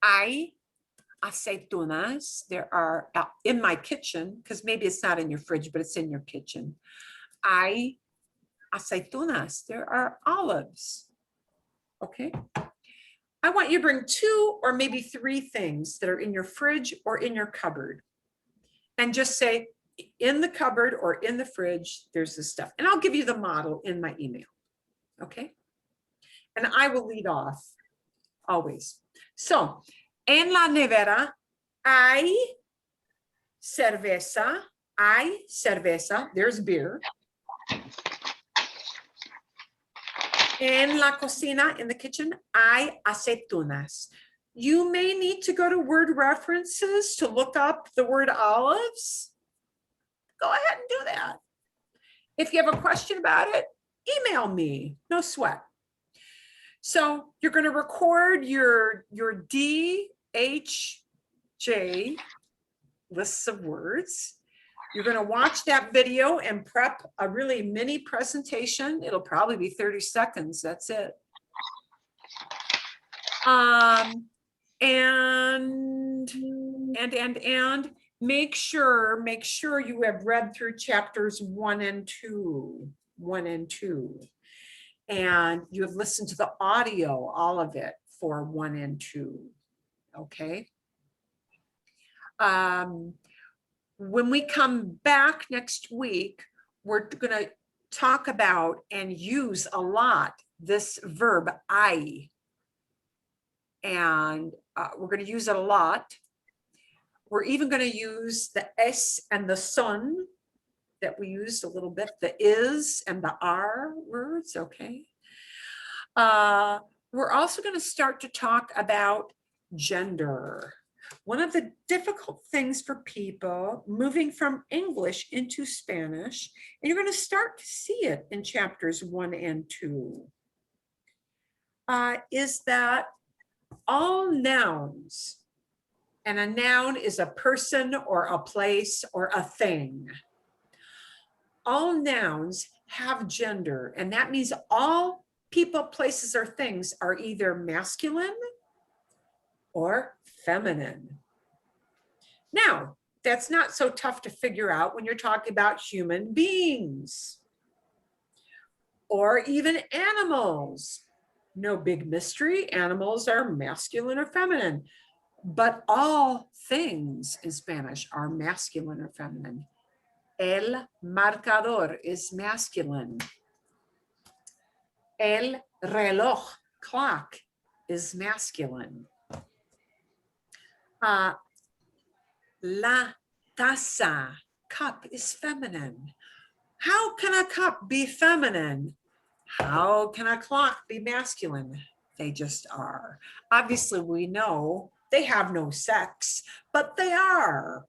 hay aceitunas. There are, in my kitchen, because maybe it's not in your fridge, but it's in your kitchen. Hay aceitunas. There are olives. Okay. I want you to bring 2 or maybe 3 things that are in your fridge or in your cupboard. And just say, in the cupboard or in the fridge, there's this stuff. And I'll give you the model in my email. Okay. And I will lead off always. So, en la nevera hay cerveza. There's beer. En la cocina, in the kitchen, hay aceitunas. You may need to go to word references to look up the word olives. Go ahead and do that. If you have a question about it, email me, no sweat. So you're going to record your DHJ lists of words. You're going to watch that video and prep a really mini presentation. It'll probably be 30 seconds. That's it. And make sure you have read through chapters 1 and 2. And you have listened to the audio, all of it, for 1 and 2. Okay. When we come back next week, we're going to talk about and use a lot this verb I. And we're going to use it a lot. We're even going to use the es and the son that we used a little bit, the is and the are words, okay? We're also going to start to talk about gender. One of the difficult things for people moving from English into Spanish, and you're going to start to see it in chapters 1 and 2, is that all nouns, and a noun is a person or a place or a thing. All nouns have gender, and that means all people, places, or things are either masculine or feminine. Now, that's not so tough to figure out when you're talking about human beings or even animals. No big mystery. Animals are masculine or feminine, but all things in Spanish are masculine or feminine. El marcador is masculine. El reloj, clock, is masculine. La taza, cup, is feminine. How can a cup be feminine? How can a clock be masculine? They just are. Obviously, we know they have no sex, but they are.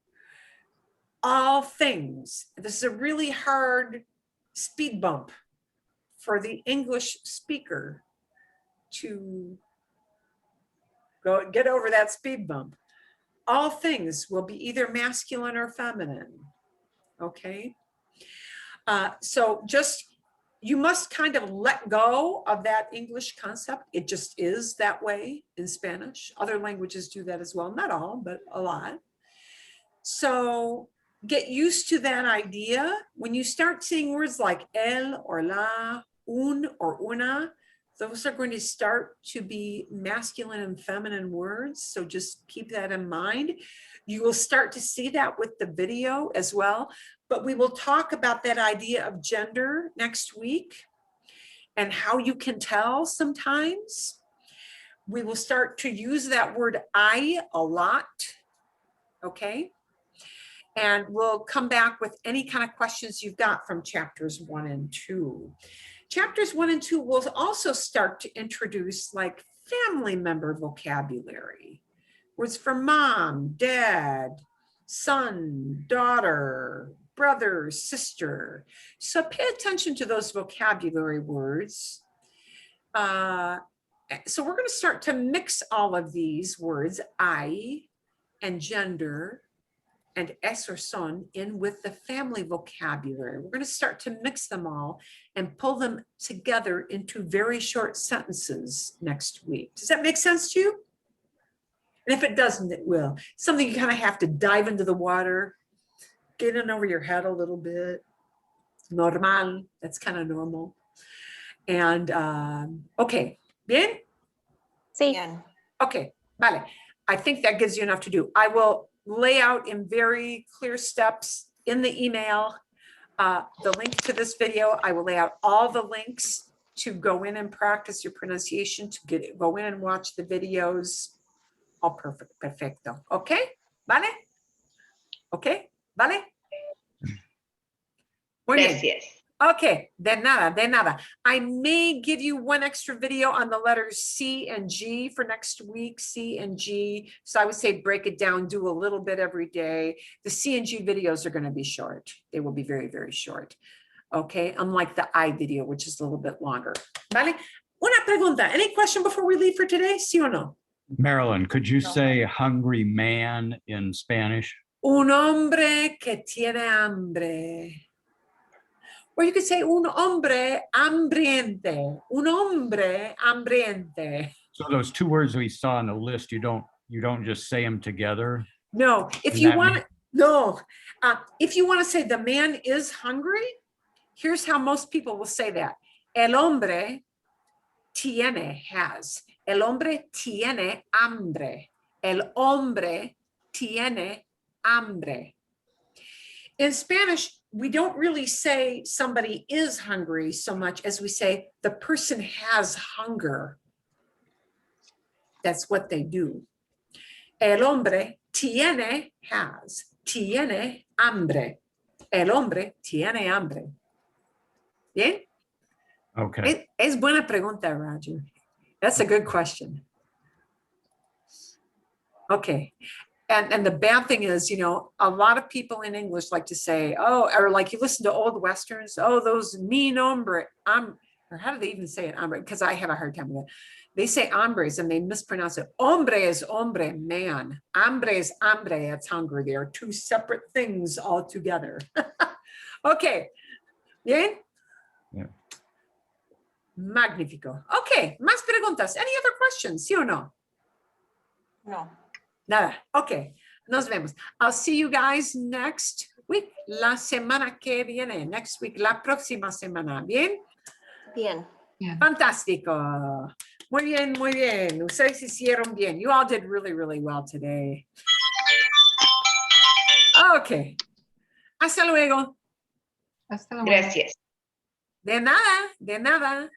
All things. This is a really hard speed bump for the English speaker to get over that speed bump. All things will be either masculine or feminine. Okay. So just, you must kind of let go of that English concept. It just is that way in Spanish. Other languages do that as well. Not all, but a lot. So get used to that idea. When you start seeing words like el or la, un or una, those are going to start to be masculine and feminine words. So just keep that in mind. You will start to see that with the video as well. But we will talk about that idea of gender next week and how you can tell sometimes. We will start to use that word I a lot, okay? And we'll come back with any kind of questions you've got from chapters 1 and 2. Chapters 1 and 2 will also start to introduce like family member vocabulary. Words for mom, dad, son, daughter, brother, sister. So pay attention to those vocabulary words. So we're going to start to mix all of these words, I and gender, and es or son, in with the family vocabulary. We're going to start to mix them all and pull them together into very short sentences next week. Does that make sense to you? And if it doesn't, it will. Something you kind of have to dive into the water, get in over your head a little bit. Normal, that's kind of normal. And okay, bien? See, Again. Okay, vale. I think that gives you enough to do. I will lay out in very clear steps in the email the link to this video. I will lay out all the links to go in and practice your pronunciation, to go in and watch the videos. All perfect, perfecto. Okay, vale? Okay, vale? Muy bien. Yes, yes. Okay, de nada, de nada. I may give you one extra video on the letters C and G for next week, C and G. So I would say break it down, do a little bit every day. The C and G videos are going to be short. They will be very, very short. Okay, unlike the I video, which is a little bit longer. Vale? Una pregunta. Any question before we leave for today? Sí o no? Marilyn, could you say hungry man in Spanish? Un hombre que tiene hambre. Or you could say un hombre hambriente. Un hombre hambriente. So those two words we saw on the list, you don't just say them together? No, if Does you that want mean- to, no. If you want to say the man is hungry, here's how most people will say that. El hombre tiene, has. El hombre tiene hambre. El hombre tiene hambre. In Spanish, we don't really say somebody is hungry so much as we say the person has hunger. That's what they do. El hombre tiene, has, tiene hambre. El hombre tiene hambre. Bien? Okay. Es buena pregunta, Roger. That's a good question. Okay. And the bad thing is, you know, a lot of people in English like to say, oh, or like you listen to old Westerns, oh, those mean hombre, or how do they even say it, hombre? Because I have a hard time with it. They say hombres and they mispronounce it. Hombre is hombre, man. Hambre is hambre, it's hungry. They are two separate things altogether. Okay. Bien? Yeah. Magnífico. Okay, más preguntas. Any other questions, sí o no? No. Nada. Okay. Nos vemos. I'll see you guys next week. La semana que viene. Next week. La próxima semana. ¿Bien? Bien. Yeah. Fantástico. Muy bien, muy bien. Ustedes hicieron bien. You all did really, really well today. Okay. Hasta luego. Hasta luego. Gracias. De nada, de nada.